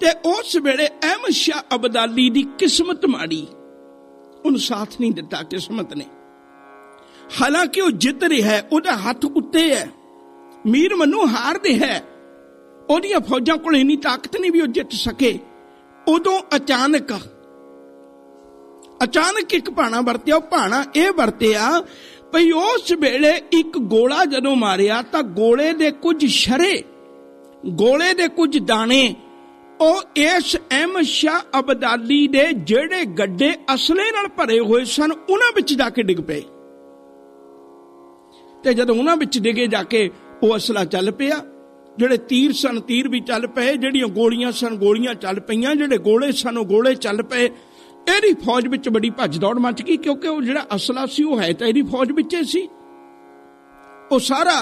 ते उस वेले अहमद शाह अब्दाली दी किस्मत माड़ी, उन साथ नहीं दिता किस्मत ने। हालांकि वह जित रहा है, उहदा हथ उत्ते है, मीर मन्नू हार दे है, उहदियां फौजां कोल इन्नी ताकत नहीं भी वह जित सके। उदों अचानक एक भाना वरतिया। भाना यह वरतिया भई उस वेले एक गोला जदों मारिया तां गोले दे कुछ शरे, गोले दे कुछ दाने ਉਹ ਇਸ अहमद शाह अब्दाली ਦੇ ਜਿਹੜੇ ਗੱਡੇ ਅਸਲੇ ਨਾਲ ਭਰੇ ਹੋਏ ਸਨ ਉਹਨਾਂ ਵਿੱਚ ਜਾ ਕੇ ਡਿੱਗ ਪਏ ਤੇ ਜਦੋਂ ਉਹਨਾਂ ਵਿੱਚ ਡਿੱਗੇ ਜਾ ਕੇ ਉਹ ਅਸਲਾ ਚੱਲ ਪਿਆ ਜਿਹੜੇ ਤੀਰ ਸਨ ਤੀਰ ਵੀ ਚੱਲ ਪਏ ਜਿਹੜੀਆਂ ਗੋਲੀਆਂ ਸਨ ਗੋਲੀਆਂ ਚੱਲ ਪਈਆਂ ਜਿਹੜੇ ਗੋਲੇ ਸਨ ਉਹ ਗੋਲੇ ਚੱਲ ਪਏ ਇਹਦੀ ਫੌਜ ਵਿੱਚ ਬੜੀ ਭੱਜ ਦੌੜ ਮਚ ਗਈ ਕਿਉਂਕਿ ਉਹ ਜਿਹੜਾ ਅਸਲਾ ਸੀ ਉਹ ਹੈ ਤਾਂ ਇਹਦੀ ਫੌਜ ਵਿੱਚ ਹੀ ਸੀ ਉਹ ਸਾਰਾ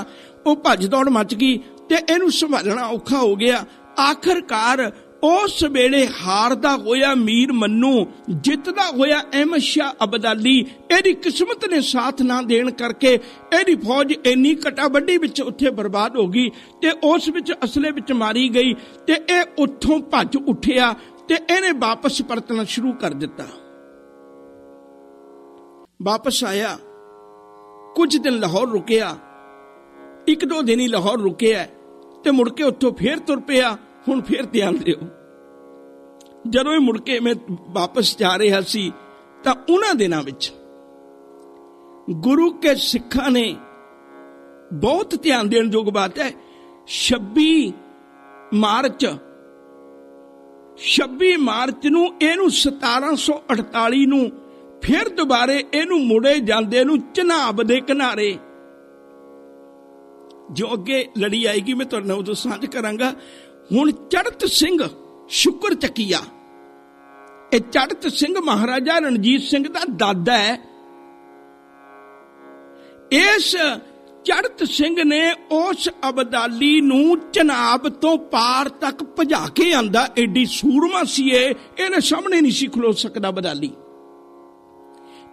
ਉਹ ਭੱਜ ਦੌੜ ਮਚ ਗਈ ਤੇ ਇਹਨੂੰ ਸੰਭਾਲਣਾ ਔਖਾ ਹੋ ਗਿਆ ਆਖਰਕਾਰ उस वेले हारदा होया मीर मन्नू जितदा होया अहमद शाह अब्दाली एदी किस्मत ने साथ ना देन करके एदी फौज इन्नी कटाबड्डी विच उत्थे बर्बाद हो गई ते उस विच असले विच मारी गई ते ए उत्थों भज उठिया ते इहने वापस परतना शुरू कर दिता वापस आया कुछ दिन लाहौर रुकिया एक दो दिन ही लाहौर रुकिया ते मुड़ के उत्थों फिर तुर पिया हुण फिर ध्यान दिओ जदों मुड़ के मैं वापस जा रहा सी तां उन्हां दिनां विच गुरु के सिखां ने बहुत ध्यान देण योग बात है 26 मार्च नूं इहनूं 1748 नूं फिर दोबारे इहनूं मुड़े जांदे नूं चनाब दे किनारे जो अगे लड़ी आएगी मैं तुहाडे नाल उदों साझ करांगा हुण चढ़त सिंह शुकर चकिया ये चढ़त सिंह महाराजा रणजीत सिंह का दादा है इस ਚੜਤ ਸਿੰਘ ਨੇ ਉਸ ਅਬਦਾਲੀ ਨੂੰ ਚਨਾਬ ਤੋਂ ਪਾਰ ਤੱਕ ਭਜਾ ਕੇ ਆਂਦਾ। ਐਡੀ ਸੂਰਮਾ ਸੀ ਇਹਨੇ ਸਾਹਮਣੇ ਨਹੀਂ ਸੀ ਖਲੋ ਸਕਦਾ ਅਬਦਾਲੀ।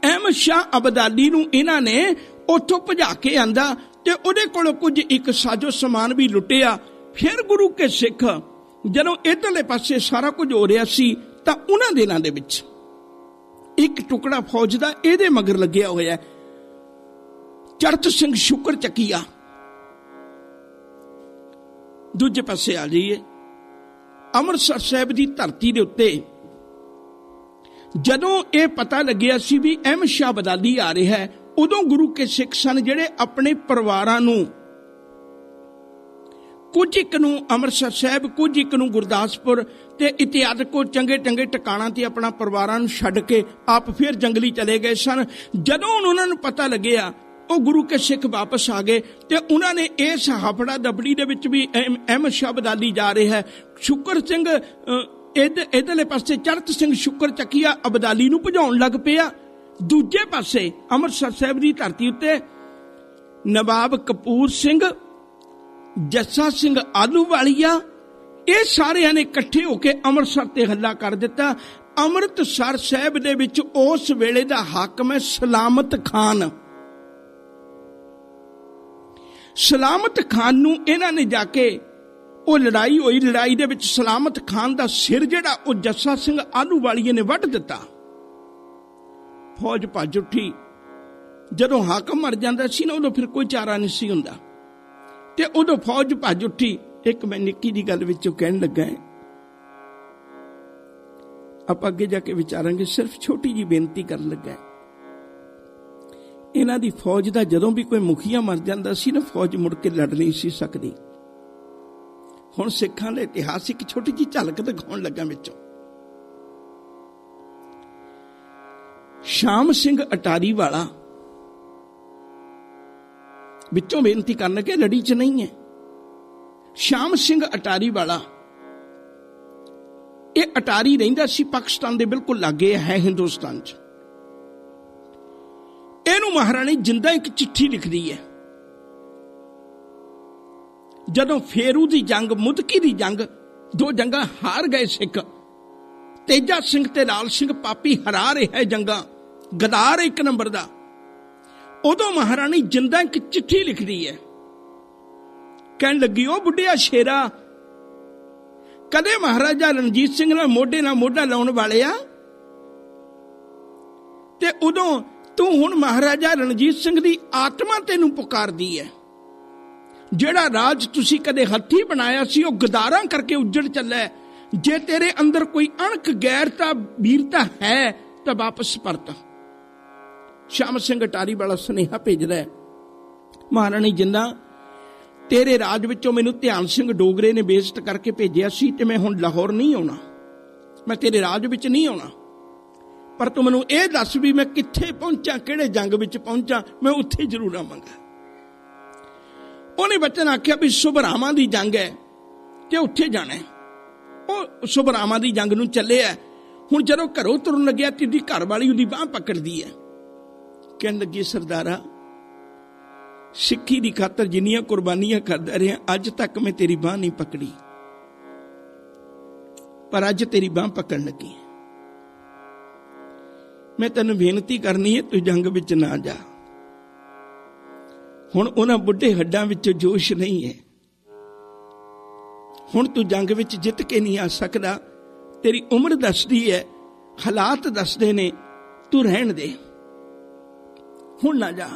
ਅਹਿਮਦ ਸ਼ਾਹ ਅਬਦਾਲੀ ਨੂੰ ਇਹਨਾਂ ਨੇ ਉੱਥੋਂ ਭਜਾ ਕੇ ਆਂਦਾ ਤੇ ਉਹਦੇ ਕੋਲੋਂ ਕੁਝ ਇੱਕ ਸਾਜੋ ਸਮਾਨ ਵੀ ਲੁੱਟਿਆ। ਫਿਰ ਗੁਰੂ ਕੇ ਸਿੱਖ ਜਦੋਂ ਇੱਧਰਲੇ ਪਾਸੇ ਸਾਰਾ ਕੁਝ ਹੋ ਰਿਹਾ ਸੀ ਤਾਂ ਉਹਨਾਂ ਦਿਨਾਂ ਦੇ ਵਿੱਚ ਇੱਕ ਟੁਕੜਾ ਫੌਜ ਦਾ ਇਹਦੇ ਮਗਰ ਲੱਗਿਆ ਹੋਇਆ। ਚੜਤ ਸਿੰਘ ਸ਼ੁਕਰ ਚੱਕੀਆ। ਦੂਜੇ ਪਾਸੇ ਆ ਜਾਈਏ, ਅੰਮ੍ਰਿਤਸਰ ਸਾਹਿਬ ਦੀ ਧਰਤੀ ਦੇ ਉੱਤੇ ਜਦੋਂ ਇਹ ਪਤਾ ਲੱਗਿਆ ਸੀ ਵੀ ਅਹਿਮਦ ਸ਼ਾਹ ਅਬਦਾਲੀ ਆ ਰਿਹਾ ਹੈ, ਉਦੋਂ ਗੁਰੂ ਕੇ ਸਿੱਖ ਸਨ ਜਿਹੜੇ ਆਪਣੇ ਪਰਿਵਾਰਾਂ ਨੂੰ, ਕੁਝ ਇੱਕ ਨੂੰ ਅੰਮ੍ਰਿਤਸਰ ਸਾਹਿਬ, ਕੁਝ ਇੱਕ ਨੂੰ ਗੁਰਦਾਸਪੁਰ ਤੇ ਇਤਿਆਦਿ ਕੋ ਚੰਗੇ ਚੰਗੇ ਟਿਕਾਣਾ ਤੇ ਆਪਣਾ ਪਰਿਵਾਰਾਂ ਨੂੰ ਛੱਡ ਕੇ ਆਪ ਫਿਰ ਜੰਗਲੀ ਚਲੇ ਗਏ ਸਨ। ਜਦੋਂ ਉਹਨਾਂ ਨੂੰ ਪਤਾ ਲੱਗਿਆ ਉਹ ਗੁਰੂ ਕੇ ਸਿੱਖ ਵਾਪਸ ਆ ਗਏ ਤੇ ਉਹਨਾਂ ਨੇ ਇਸ ਹਫੜਾ ਦਬੜੀ ਦੇ ਵਿੱਚ ਵੀ ਅਹਿਮਦ ਸ਼ਾਹ ਅਬਦਾਲੀ ਜਾ ਰਿਹਾ ਹੈ। ਸ਼ੁਕਰ ਸਿੰਘ ਇਧਰਲੇ ਪਾਸੇ ਚੜਤ ਸਿੰਘ ਸ਼ੁਕਰ ਚੱਕੀਆ ਅਬਦਾਲੀ ਨੂੰ ਭਜਾਉਣ ਲੱਗ ਪਿਆ। ਦੂਜੇ ਪਾਸੇ ਅੰਮ੍ਰਿਤਸਰ ਸਾਹਿਬ ਦੀ ਧਰਤੀ ਉੱਤੇ ਨਵਾਬ ਕਪੂਰ ਸਿੰਘ, ਜੱਸਾ ਸਿੰਘ ਆਲੂਵਾਲੀਆ, ਇਹ ਸਾਰਿਆਂ ਨੇ ਇਕੱਠੇ ਹੋ ਕੇ ਅੰਮ੍ਰਿਤਸਰ ਤੇ ਹੱਲਾ ਕਰ ਦਿੱਤਾ। ਅੰਮ੍ਰਿਤਸਰ ਸਾਹਿਬ ਦੇ ਵਿੱਚ ਉਸ ਵੇਲੇ ਦਾ ਹਾਕਮ ਹੈ ਸਲਾਮਤ ਖਾਨ। ਸਲਾਮਤ ਖਾਨ ਨੂੰ ਇਹਨਾਂ ਨੇ ਜਾ ਕੇ, ਉਹ ਲੜਾਈ ਹੋਈ, ਲੜਾਈ ਦੇ ਵਿੱਚ ਸਲਾਮਤ ਖਾਨ ਦਾ ਸਿਰ ਜਿਹੜਾ ਉਹ ਜੱਸਾ ਸਿੰਘ ਆਲੂਵਾਲੀਏ ਨੇ ਵੱਢ ਦਿੱਤਾ। ਫੌਜ ਭੱਜ ਉੱਠੀ। ਜਦੋਂ ਹਾਕਮ ਮਰ ਜਾਂਦਾ ਸੀ ਨਾ ਉਦੋਂ ਫਿਰ ਕੋਈ ਚਾਰਾ ਨਹੀਂ ਸੀ ਹੁੰਦਾ ਤੇ ਉਦੋਂ ਫੌਜ ਭੱਜ ਉੱਠੀ। ਇੱਕ ਮੈਂ ਨਿੱਕੀ ਦੀ ਗੱਲ ਵਿੱਚੋਂ ਕਹਿਣ ਲੱਗਾ, ਆਪਾਂ ਅੱਗੇ ਜਾ ਕੇ ਵਿਚਾਰਾਂਗੇ, ਸਿਰਫ ਛੋਟੀ ਜੀ ਬੇਨਤੀ ਕਰਨ ਲੱਗਾ। ਇਹਨਾਂ ਦੀ ਫੌਜ ਦਾ ਜਦੋਂ ਵੀ ਕੋਈ ਮੁਖੀਆ ਮਰ ਜਾਂਦਾ ਸੀ ਨਾ, ਫੌਜ ਮੁੜ ਕੇ ਲੜ ਨਹੀਂ ਸੀ ਸਕਦੀ। ਹੁਣ ਸਿੱਖਾਂ ਦਾ ਇਤਿਹਾਸ ਇੱਕ ਛੋਟੀ ਜਿਹੀ ਝਲਕ ਦਿਖਾਉਣ ਲੱਗਾ ਵਿੱਚੋਂ। ਸ਼ਾਮ ਸਿੰਘ ਅਟਾਰੀ ਵਾਲਾ ਵਿੱਚੋਂ ਬੇਨਤੀ ਕਰਨ ਲੱਗੇ, ਲੜੀ ਚ ਨਹੀਂ ਹੈ। ਸ਼ਾਮ ਸਿੰਘ ਅਟਾਰੀ ਵਾਲਾ, ਇਹ ਅਟਾਰੀ ਰਹਿੰਦਾ ਸੀ ਪਾਕਿਸਤਾਨ ਦੇ ਬਿਲਕੁਲ ਲਾਗੇ ਹੈ ਹਿੰਦੁਸਤਾਨ ਚ। ਇਹਨੂੰ ਮਹਾਰਾਣੀ ਜਿੰਦਾ ਇੱਕ ਚਿੱਠੀ ਲਿਖਦੀ ਹੈ। ਜਦੋਂ ਫੇਰੂ ਦੀ ਜੰਗ, ਮੁਦਕੀ ਦੀ ਜੰਗ, ਦੋ ਜੰਗਾਂ ਹਾਰ ਗਏ ਸਿੱਖ, ਤੇਜਾ ਸਿੰਘ ਤੇ ਲਾਲ ਸਿੰਘ ਪਾਪੀ ਹਰਾ ਰਿਹਾ ਜੰਗਾਂ, ਗਦਾਰ ਇੱਕ ਨੰਬਰ ਦਾ, ਉਦੋਂ ਮਹਾਰਾਣੀ ਜਿੰਦਾ ਇੱਕ ਚਿੱਠੀ ਲਿਖਦੀ ਹੈ। ਕਹਿਣ ਲੱਗੀ, ਉਹ ਬੁੱਢਿਆ ਸ਼ੇਰਾ, ਕਦੇ ਮਹਾਰਾਜਾ ਰਣਜੀਤ ਸਿੰਘ ਨਾਲ ਮੋਢਾ ਲਾਉਣ ਵਾਲਿਆ, ਤੇ ਉਦੋਂ ਤੂੰ ਹੁਣ ਮਹਾਰਾਜਾ ਰਣਜੀਤ ਸਿੰਘ ਦੀ ਆਤਮਾ ਤੈਨੂੰ ਪੁਕਾਰਦੀ ਹੈ। ਜਿਹੜਾ ਰਾਜ ਤੁਸੀਂ ਕਦੇ ਹੱਥੀ ਬਣਾਇਆ ਸੀ ਉਹ ਗਦਾਰਾਂ ਕਰਕੇ ਉੱਜੜ ਚੱਲਿਆ। ਜੇ ਤੇਰੇ ਅੰਦਰ ਕੋਈ ਅਣਖ, ਗੈਰਤਾ, ਵੀਰਤਾ ਹੈ ਤਾਂ ਵਾਪਸ ਪਰਤ। ਸ਼ਾਮ ਸਿੰਘ ਅਟਾਰੀ ਵਾਲਾ ਸੁਨੇਹਾ ਭੇਜਦਾ ਹੈ, ਮਹਾਰਾਣੀ ਜਿੰਦਾ, ਤੇਰੇ ਰਾਜ ਵਿੱਚੋਂ ਮੈਨੂੰ ਧਿਆਨ ਸਿੰਘ ਡੋਗਰੇ ਨੇ ਬੇਇੱਜ਼ਤ ਕਰਕੇ ਭੇਜਿਆ ਸੀ ਤੇ ਮੈਂ ਹੁਣ ਲਾਹੌਰ ਨਹੀਂ ਆਉਣਾ, ਮੈਂ ਤੇਰੇ ਰਾਜ ਵਿੱਚ ਨਹੀਂ ਆਉਣਾ, ਪਰ ਤੂੰ ਮੈਨੂੰ ਇਹ ਦੱਸ ਵੀ ਮੈਂ ਕਿੱਥੇ ਪਹੁੰਚਾਂ, ਕਿਹੜੇ ਜੰਗ ਵਿੱਚ ਪਹੁੰਚਾਂ, ਮੈਂ ਉੱਥੇ ਜ਼ਰੂਰ ਆਵਾਂਗਾ। ਉਹਨੇ ਬਚਨ ਆਖਿਆ ਵੀ ਸੁਭਰਾਵਾਂ ਦੀ ਜੰਗ ਹੈ ਤੇ ਉੱਥੇ ਜਾਣਾ ਹੈ। ਉਹ ਸੁਭਰਾਵਾਂ ਦੀ ਜੰਗ ਨੂੰ ਚੱਲਿਆ। ਹੁਣ ਜਦੋਂ ਘਰੋਂ ਤੁਰਨ ਲੱਗਿਆ ਤੇ ਉਹਦੀ ਘਰ ਵਾਲੀ ਉਹਦੀ ਬਾਂਹ ਪਕੜਦੀ ਹੈ। ਕਹਿਣ ਲੱਗੀ, ਸਰਦਾਰਾ, ਸਿੱਖੀ ਦੀ ਖਾਤਰ ਜਿੰਨੀਆਂ ਕੁਰਬਾਨੀਆਂ ਕਰਦਾ ਰਿਹਾ, ਅੱਜ ਤੱਕ ਮੈਂ ਤੇਰੀ ਬਾਂਹ ਨਹੀਂ ਪਕੜੀ, ਪਰ ਅੱਜ ਤੇਰੀ ਬਾਂਹ ਪਕੜਨ ਲੱਗੀ। ਮੈਂ ਤੈਨੂੰ ਬੇਨਤੀ ਕਰਨੀ ਹੈ, ਤੂੰ ਜੰਗ ਵਿੱਚ ਨਾ ਜਾ। ਹੁਣ ਉਹਨਾਂ ਬੁੱਢੇ ਹੱਡਾਂ ਵਿੱਚ ਜੋਸ਼ ਨਹੀਂ ਹੈ। ਹੁਣ ਤੂੰ ਜੰਗ ਵਿੱਚ ਜਿੱਤ ਕੇ ਨਹੀਂ ਆ ਸਕਦਾ। ਤੇਰੀ ਉਮਰ ਦੱਸਦੀ ਹੈ, ਹਾਲਾਤ ਦੱਸਦੇ ਨੇ, ਤੂੰ ਰਹਿਣ ਦੇ, ਹੁਣ ਨਾ ਜਾ।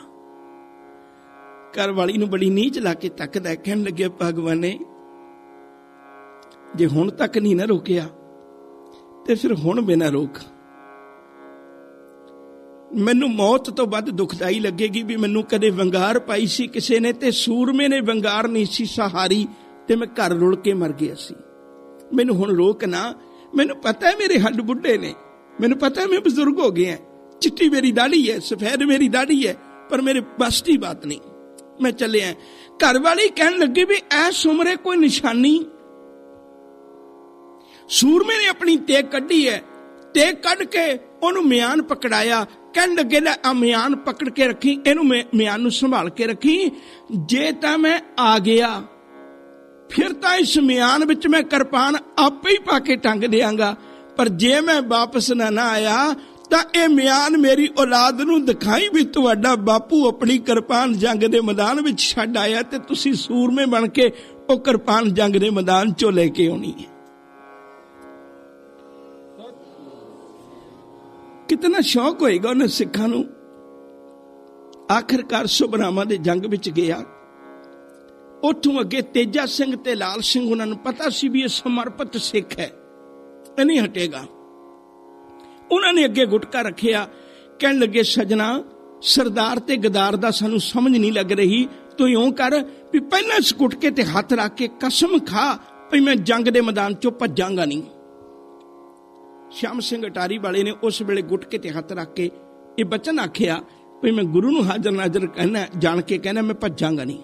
ਘਰ ਵਾਲੀ ਨੂੰ ਬੜੀ ਨੀਚ ਲਾ ਕੇ ਤੱਕਦਾ। ਕਹਿਣ ਲੱਗੇ, ਭਗਵਾਨੇ, ਜੇ ਹੁਣ ਤੱਕ ਨਹੀਂ ਨਾ ਰੋਕਿਆ ਤੇ ਫਿਰ ਹੁਣ ਬਿਨਾ ਰੋਕ। ਮੈਨੂੰ ਮੌਤ ਤੋਂ ਵੱਧ ਦੁਖਦਾਈ ਲੱਗੇਗੀ ਵੀ ਮੈਨੂੰ ਕਦੇ ਵੰਗਾਰ ਪਾਈ ਸੀ ਕਿਸੇ ਨੇ ਤੇ ਸੂਰਮੇ ਨੇ ਵੰਗਾਰ ਨਹੀਂ ਸੀ ਸਹਾਰੀ ਤੇ ਮੈਂ ਘਰ ਰੁਲ ਕੇ ਮਰ ਗਿਆ ਸੀ। ਮੈਨੂੰ ਹੁਣ ਰੋਕ ਨਾ। ਮੈਨੂੰ ਪਤਾ ਹੈ ਮੇਰੇ ਹੱਡ ਬੁੱਢੇ ਨੇ, ਮੈਨੂੰ ਪਤਾ ਹੈ ਮੈਂ ਬਜ਼ੁਰਗ ਹੋ ਗਿਆ, ਚਿੱਟੀ ਮੇਰੀ ਦਾੜੀ ਹੈ, ਸਫੈਦ ਮੇਰੀ ਦਾੜੀ ਹੈ, ਪਰ ਮੇਰੇ ਬਸ ਦੀ ਬਾਤ ਨਹੀਂ, ਮੈਂ ਚੱਲਿਆ। ਘਰ ਵਾਲੀ ਕਹਿਣ ਲੱਗੀ ਵੀ ਐਸ ਉਮਰੇ ਕੋਈ ਨਿਸ਼ਾਨੀ। ਸੂਰਮੇ ਨੇ ਆਪਣੀ ਤੇਗ ਕੱਢੀ ਹੈ, ਤੇਗ ਕੱਢ ਕੇ ਉਹਨੂੰ ਮਿਆਨ ਪਕੜਾਇਆ। ਕਹਿਣ ਲੱਗੇ ਲੈ ਆ ਮਿਆਨ ਪਕੜ ਕੇ ਰੱਖੀ, ਇਹਨੂੰ ਮਿਆਨ ਨੂੰ ਸੰਭਾਲ ਕੇ ਰੱਖੀ। ਜੇ ਤਾਂ ਮੈਂ ਆ ਗਿਆ ਫਿਰ ਤਾਂ ਇਸ ਮਿਆਨ ਵਿੱਚ ਮੈਂ ਕਿਰਪਾਨ ਆਪੇ ਹੀ ਪਾ ਕੇ ਟੰਗ ਦਿਆਂਗਾ, ਪਰ ਜੇ ਮੈਂ ਵਾਪਸ ਨਾ ਆਇਆ ਤਾਂ ਇਹ ਮਿਆਨ ਮੇਰੀ ਔਲਾਦ ਨੂੰ ਦਿਖਾਈ ਵੀ ਤੁਹਾਡਾ ਬਾਪੂ ਆਪਣੀ ਕਿਰਪਾਨ ਜੰਗ ਦੇ ਮੈਦਾਨ ਵਿੱਚ ਛੱਡ ਆਇਆ ਤੇ ਤੁਸੀਂ ਸੂਰਮੇ ਬਣ ਕੇ ਉਹ ਕਿਰਪਾਨ ਜੰਗ ਦੇ ਮੈਦਾਨ ਚੋਂ ਲੈ ਕੇ ਆਉਣੀ ਹੈ। ਕਿਤਨਾ ਸ਼ੌਕ ਹੋਏਗਾ ਉਹਨਾਂ ਸਿੱਖਾਂ ਨੂੰ। ਆਖਿਰਕਾਰ ਸੁਬਰਾਮਾ ਦੇ ਜੰਗ ਵਿੱਚ ਗਿਆ। ਉੱਥੋਂ ਅੱਗੇ ਤੇਜਾ ਸਿੰਘ ਤੇ ਲਾਲ ਸਿੰਘ, ਉਹਨਾਂ ਨੂੰ ਪਤਾ ਸੀ ਵੀ ਇਹ ਸਮਰਪਿਤ ਸਿੱਖ ਹੈ, ਇਹ ਨਹੀਂ ਹਟੇਗਾ। ਉਹਨਾਂ ਨੇ ਅੱਗੇ ਗੁਟਕਾ ਰੱਖਿਆ। ਕਹਿਣ ਲੱਗੇ ਸਜਣਾ, ਸਰਦਾਰ ਤੇ ਗਦਾਰ ਦਾ ਸਾਨੂੰ ਸਮਝ ਨਹੀਂ ਲੱਗ ਰਹੀ, ਤੂੰ ਇਉਂ ਕਰ ਵੀ ਪਹਿਲਾਂ ਇਸ ਗੁਟਕੇ ਤੇ ਹੱਥ ਰੱਖ ਕੇ ਕਸਮ ਖਾ ਵੀ ਮੈਂ ਜੰਗ ਦੇ ਮੈਦਾਨ ਚੋਂ ਭੱਜਾਂਗਾ ਨਹੀਂ। ਸ਼ਾਮ ਸਿੰਘ ਅਟਾਰੀ ਵਾਲੇ ਨੇ ਉਸ ਵੇਲੇ ਗੁਟਕੇ ਤੇ ਹੱਥ ਰੱਖ ਕੇ ਇਹ ਬਚਨ ਆਖਿਆ ਵੀ ਮੈਂ ਗੁਰੂ ਨੂੰ ਹਾਜ਼ਰ ਨਾਜ਼ਰ ਕਹਿਣਾ, ਜਾਣ ਕੇ ਕਹਿਣਾ ਮੈਂ ਭੱਜਾਂਗਾ ਨਹੀਂ।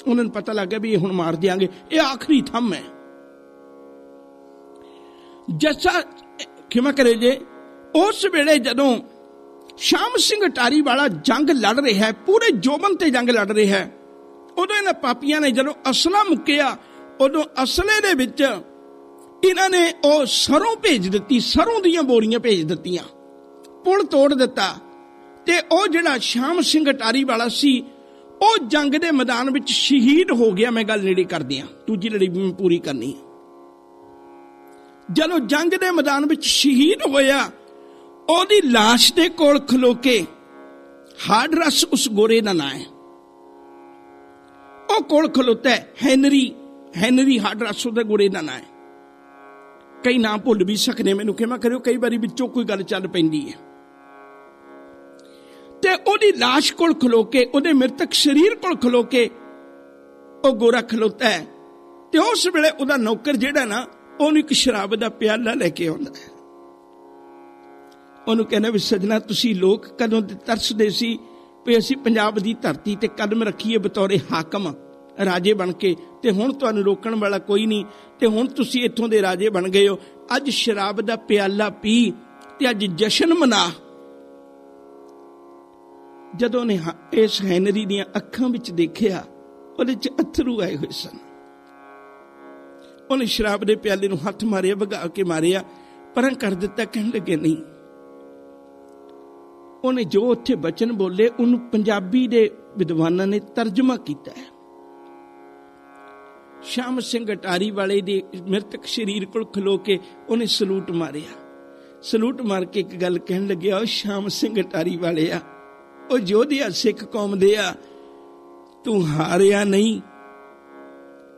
ਉਹਨਾਂ ਨੂੰ ਪਤਾ ਲੱਗ ਗਿਆ ਵੀ ਇਹ ਹੁਣ ਮਾਰ ਦਿਆਂਗੇ, ਇਹ ਆਖਰੀ ਥੰਮ ਹੈ। ਜੱਸਾ ਖਿਮਾ ਕਰੇ ਜੇ, ਉਸ ਵੇਲੇ ਜਦੋਂ ਸ਼ਾਮ ਸਿੰਘ ਅਟਾਰੀ ਵਾਲਾ ਜੰਗ ਲੜ ਰਿਹਾ ਹੈ, ਪੂਰੇ ਜੋਬਨ ਤੇ ਜੰਗ ਲੜ ਰਿਹਾ ਹੈ, ਉਦੋਂ ਇਹਨਾਂ ਪਾਪੀਆਂ ਨੇ ਜਦੋਂ ਅਸਲਾ ਮੁੱਕਿਆ, ਉਦੋਂ ਅਸਲੇ ਦੇ ਵਿੱਚ ਇਹਨਾਂ ਨੇ ਉਹ ਸਰੋਂ ਭੇਜ ਦਿੱਤੀ, ਸਰੋਂ ਦੀਆਂ ਬੋਰੀਆਂ ਭੇਜ ਦਿੱਤੀਆਂ, ਪੁਲ ਤੋੜ ਦਿੱਤਾ। ਤੇ ਉਹ ਜਿਹੜਾ ਸ਼ਾਮ ਸਿੰਘ ਅਟਾਰੀ ਵਾਲਾ ਸੀ ਉਹ ਜੰਗ ਦੇ ਮੈਦਾਨ ਵਿੱਚ ਸ਼ਹੀਦ ਹੋ ਗਿਆ। ਮੈਂ ਗੱਲ ਨੇੜੇ ਕਰਦੀ ਹਾਂ, ਦੂਜੀ ਲੜੀ ਵੀ ਮੈਂ ਪੂਰੀ ਕਰਨੀ ਹੈ। ਜਦੋਂ ਜੰਗ ਦੇ ਮੈਦਾਨ ਵਿੱਚ ਸ਼ਹੀਦ ਹੋਇਆ, ਉਹਦੀ ਲਾਸ਼ ਦੇ ਕੋਲ ਖਲੋ ਕੇ, ਹਾਡਰਸ ਉਸ ਗੋਰੇ ਦਾ ਨਾਂ ਹੈ, ਉਹ ਕੋਲ ਖਲੋਤਾ ਹੈ, ਹੈਨਰੀ ਹਾਡਰਸ ਉਹਦੇ ਗੋਰੇ ਦਾ ਨਾਂ ਹੈ। ਕਈ ਨਾਂ ਭੁੱਲ ਵੀ ਸਕਦੇ, ਮੈਨੂੰ ਖਿਮਾ ਕਰਿਓ, ਕਈ ਵਾਰੀ ਵਿੱਚੋਂ ਕੋਈ ਗੱਲ ਚੱਲ ਪੈਂਦੀ ਹੈ। ਤੇ ਉਹਦੀ ਲਾਸ਼ ਕੋਲ ਖਲੋ ਕੇ, ਉਹਦੇ ਮ੍ਰਿਤਕ ਸਰੀਰ ਕੋਲ ਖਲੋ ਕੇ ਉਹ ਗੋਰਾ ਖਲੋਤਾ ਹੈ। ਤੇ ਉਸ ਵੇਲੇ ਉਹਦਾ ਨੌਕਰ ਜਿਹੜਾ ਨਾ, ਉਹਨੂੰ ਇੱਕ ਸ਼ਰਾਬ ਦਾ ਪਿਆਲਾ ਲੈ ਕੇ ਆਉਂਦਾ ਹੈ। ਉਹਨੂੰ ਕਹਿੰਦਾ ਵੀ ਸਜਣਾ, ਤੁਸੀਂ ਲੋਕ ਕਦੋਂ ਦੇ ਤਰਸਦੇ ਸੀ ਵੀ ਅਸੀਂ ਪੰਜਾਬ ਦੀ ਧਰਤੀ ਤੇ ਕਦਮ ਰੱਖੀਏ ਬਤੌਰੇ ਹਾਕਮ, ਰਾਜੇ ਬਣ ਕੇ, ਤੇ ਹੁਣ ਤੁਹਾਨੂੰ ਰੋਕਣ ਵਾਲਾ ਕੋਈ ਨਹੀਂ, ਤੇ ਹੁਣ ਤੁਸੀਂ ਇੱਥੋਂ ਦੇ ਰਾਜੇ ਬਣ ਗਏ ਹੋ। ਅੱਜ ਸ਼ਰਾਬ ਦਾ ਪਿਆਲਾ ਪੀ ਤੇ ਅੱਜ ਜਸ਼ਨ ਮਨਾ। ਜਦੋਂ ਨੇ ਇਸ ਹੈਨਰੀ ਦੀਆਂ ਅੱਖਾਂ ਵਿੱਚ ਦੇਖਿਆ, ਉਹਦੇ 'ਚ ਅਥਰੂ ਆਏ ਹੋਏ ਸਨ। ਉਹਨੇ ਸ਼ਰਾਬ ਦੇ ਪਿਆਲੇ ਨੂੰ ਹੱਥ ਮਾਰਿਆ, ਭਗਾ ਕੇ ਮਾਰਿਆ, ਪਰਾਂ ਕਰ ਦਿੱਤਾ। ਕਹਿਣ ਲੱਗੇ ਨਹੀਂ। ਉਹਨੇ ਜੋ ਉੱਥੇ ਬਚਨ ਬੋਲੇ, ਉਹਨੂੰ ਪੰਜਾਬੀ ਦੇ ਵਿਦਵਾਨਾਂ ਨੇ ਤਰਜਮਾ ਕੀਤਾ ਹੈ। ਸ਼ਾਮ ਸਿੰਘ ਅਟਾਰੀ ਵਾਲੇ ਦੇ ਮ੍ਰਿਤਕ ਸਰੀਰ ਕੋਲ ਖਲੋ ਕੇ ਉਹਨੇ ਸਲੂਟ ਮਾਰਿਆ। ਸਲੂਟ ਮਾਰ ਕੇ ਇੱਕ ਗੱਲ ਕਹਿਣ ਲੱਗਿਆ, ਉਹ ਸ਼ਾਮ ਸਿੰਘ ਅਟਾਰੀ ਵਾਲੇ ਆ, ਉਹ ਯੋਧਿਆ ਸਿੱਖ ਕੌਮ ਦੇ ਆ, ਤੂੰ ਹਾਰਿਆ ਨਹੀਂ,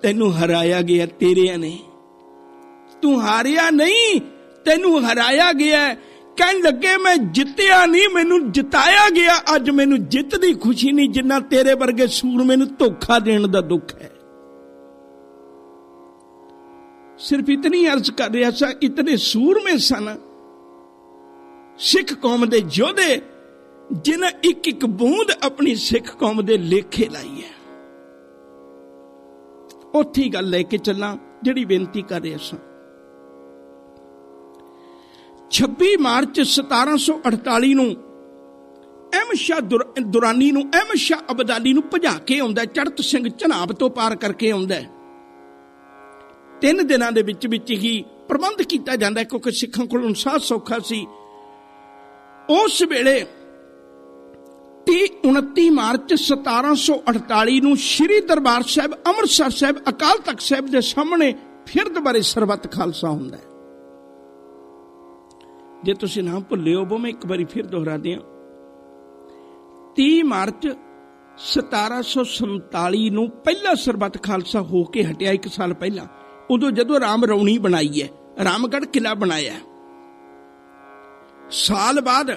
ਤੈਨੂੰ ਹਰਾਇਆ ਗਿਆ ਤੇਰਿਆਂ ਨੇ। ਤੂੰ ਹਾਰਿਆ ਨਹੀਂ, ਤੈਨੂੰ ਹਰਾਇਆ ਗਿਆ। ਕਹਿਣ ਲੱਗੇ ਮੈਂ ਜਿੱਤਿਆ ਨਹੀਂ, ਮੈਨੂੰ ਜਿਤਾਇਆ ਗਿਆ। ਅੱਜ ਮੈਨੂੰ ਜਿੱਤ ਦੀ ਖੁਸ਼ੀ ਨਹੀਂ, ਜਿੰਨਾ ਤੇਰੇ ਵਰਗੇ ਸੂਰਮੇ ਨੂੰ ਧੋਖਾ ਦੇਣ ਦਾ ਦੁੱਖ ਹੈ। ਸਿਰਫ ਇਤਨੀ ਅਰਜ਼ ਕਰ ਰਿਹਾ ਸਾਂ, ਇਤਨੇ ਸੂਰਮੇ ਸਨ ਸਿੱਖ ਕੌਮ ਦੇ ਯੋਧੇ, ਜਿਨ੍ਹਾਂ ਇੱਕ ਇੱਕ ਬੂੰਦ ਆਪਣੀ ਸਿੱਖ ਕੌਮ ਦੇ ਲੇਖੇ ਲਾਈ ਹੈ। ਉੱਥੇ ਹੀ ਗੱਲ ਲੈ ਕੇ ਚੱਲਾਂ ਜਿਹੜੀ ਬੇਨਤੀ ਕਰ ਰਿਹਾ ਸਾਂ। 26 ਮਾਰਚ 1748 ਨੂੰ ਅਹਿਮਦ ਸ਼ਾਹ ਦੁਰਾਨੀ ਨੂੰ, ਅਹਿਮਦ ਸ਼ਾਹ ਅਬਦਾਲੀ ਨੂੰ ਭਜਾ ਕੇ ਆਉਂਦਾ, ਚੜਤ ਸਿੰਘ ਝਨਾਬ ਤੋਂ ਪਾਰ ਕਰਕੇ ਆਉਂਦਾ। 3 ਦਿਨਾਂ ਦੇ ਵਿੱਚ ਹੀ ਪ੍ਰਬੰਧ ਕੀਤਾ ਜਾਂਦਾ, ਕਿਉਂਕਿ ਸਿੱਖਾਂ ਕੋਲ ਸਾਹ ਸੌਖਾ ਸੀ। ਉਸ ਵੇਲੇ 29 ਮਾਰਚ 1748 ਨੂੰ ਸ਼੍ਰੀ ਦਰਬਾਰ ਸਾਹਿਬ ਅੰਮ੍ਰਿਤਸਰ ਸਾਹਿਬ ਅਕਾਲ ਤਖਤ ਸਾਹਿਬ ਦੇ ਸਾਹਮਣੇ ਫਿਰ ਦੁਬਾਰੇ ਸਰਬੱਤ ਖਾਲਸਾ ਹੁੰਦਾ ਹੈ। ਜੇ ਤੁਸੀਂ ਨਾ ਭੁੱਲਿਓ, ਮੈਂ ਇੱਕ ਵਾਰੀ ਫਿਰ ਦੁਹਰਾ ਦਿਆਂ। 30 ਮਾਰਚ 1747 ਨੂੰ ਪਹਿਲਾ ਸਰਬੱਤ ਖਾਲਸਾ ਹੋ ਕੇ ਹਟਿਆ, 1 ਸਾਲ ਪਹਿਲਾਂ, ਉਦੋਂ ਜਦੋਂ ਰਾਮ ਰੌਣੀ ਬਣਾਈ ਹੈ, ਰਾਮਗੜ੍ਹ ਕਿਲਾ ਬਣਾਇਆ। ਸਾਲ ਬਾਅਦ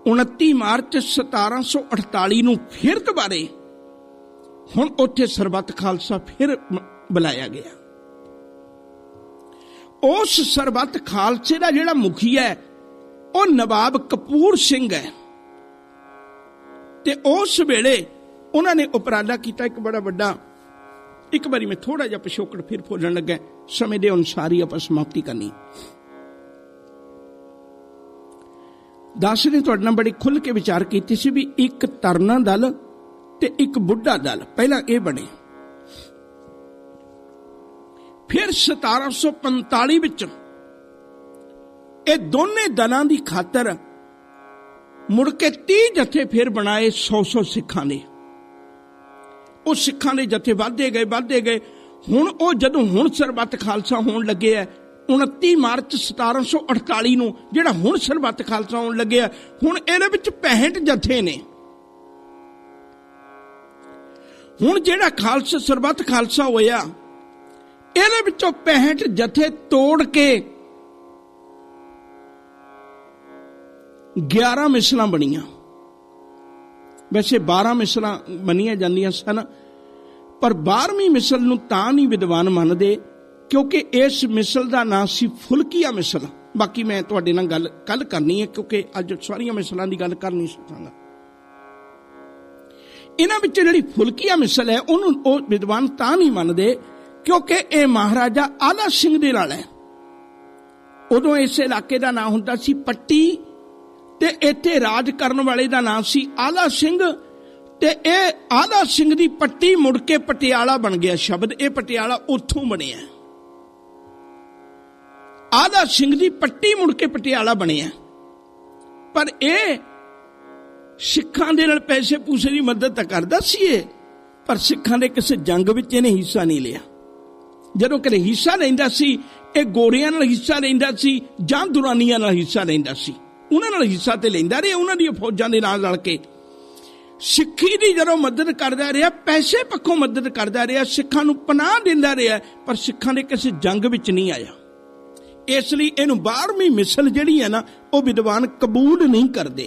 29 ਮਾਰਚ 1748 ਨੂੰ ਫਿਰ ਦੁਬਾਰੇ ਹੁਣ ਉੱਥੇ ਸਰਬੱਤ ਖਾਲਸਾ ਫਿਰ ਬੁਲਾਇਆ ਗਿਆ। ਉਸ ਸਰਬੱਤ ਖਾਲਸੇ ਦਾ ਜਿਹੜਾ ਮੁਖੀ ਹੈ ਉਹ ਨਵਾਬ ਕਪੂਰ ਸਿੰਘ ਹੈ। ਤੇ ਉਸ ਵੇਲੇ ਉਹਨਾਂ ਨੇ ਉਪਰਾਲਾ ਕੀਤਾ ਇੱਕ ਬੜਾ ਵੱਡਾ। ਇੱਕ ਵਾਰੀ ਮੈਂ ਥੋੜਾ ਜਿਹਾ ਪਿਛੋਕੜ ਫਿਰ ਫੋਲਣ ਲੱਗਾ, ਸਮੇਂ ਦੇ ਅਨੁਸਾਰ ਹੀ ਆਪਾਂ ਸਮਾਪਤੀ ਕਰਨੀ। दास ने तुहाडे नाल बड़ी खुल के विचार कीती सी भी एक तरना दल ते एक बुढ़ा दल पहला ये बने। फिर 1745 विच ये दोने दलों की खातर मुड़ के 30 जथे फिर बनाए 100 सिखां दे। वो सिखां दे जथे वधदे गए। हुण वो जदों हुण सरबत खालसा होण लगे है 29 मार्च 1748 नूं जिहड़ा हुण सरबत खालसा होण लगे है, हुण इहदे विच 65 जथे ने। हुण जिहड़ा खालसा सरबत खालसा होया इहदे विचों 65 जथे तोड़ के 11 मिसलां बणीਆਂ। वैसे 12 मिसलां बणीਆਂ ਜਾਂਦੀਆਂ सन, पर 12वीं मिसल नूं तां नहीं विद्वान मनदे क्योंकि इस मिसल का नाम सी फुलकिया मिसल। बाकी मैं तुहाडे नाल गल कल करनी है क्योंकि अज सारियां मिसलां दी गल कर नहीं सकांगा। इन्हां विच जिहड़ी फुलकिया मिसल है उहनूं विद्वान तां नहीं मनदे क्योंकि यह महाराजा आला सिंह दे नाल है। उदों इस इलाके का नाम हुंदा सी पट्टी ते इत्थे राज करन वाले दा नाम सी आला सिंह ते ए आला सिंह दी पट्टी मुड़ के पटियाला बन गया। शब्द ये पटियाला उत्थों बनिया। आला सिंह दी पट्टी मुड़ के पटियाला बनिया। पर यह सिखां दे नाल पैसे पूसे की मदद तो करदा सी, पर सिखां दे किसी जंग विच इहने हिस्सा नहीं लिया। जदों कदे हिस्सा लैंदा सी ये गोरियां नाल हिस्सा लैंदा सी जां दुरानियां नाल हिस्सा लैंदा सी। उन्हां नाल हिस्सा ते लैंदा रहा, उन्हां दी फौजां दे नाल रल के सिक्खी दी जदों मदद करदा रहा, पैसे पक्खों मदद करदा रहा, सिखां नूं पनाह दिंदा रहा, पर सिखां दे किसी जंग विच नहीं आया। इसलिए इहनूं 12वीं मिसल जिहड़ी है ना वो विद्वान कबूल नहीं करते।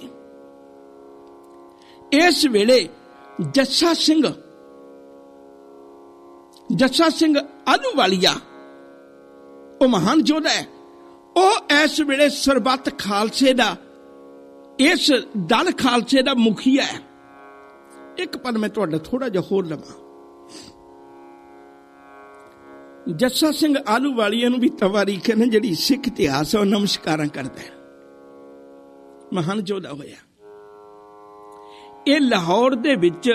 इस वेले जस्सा सिंह आलूवालिया वो महान योद्धा है। वो इस वेले सरबत खालसे दा इस दल खालसे दा मुखिया है। एक पल मैं तुहाडा थोड़ा जिहा होर लवां। जस्सा सिंह आलूवालिया नूं भी तवारीख है ना जिहड़ी सिख इतिहास है नमस्कार करदा है। महान योद्धा होया। ये लाहौर दे विच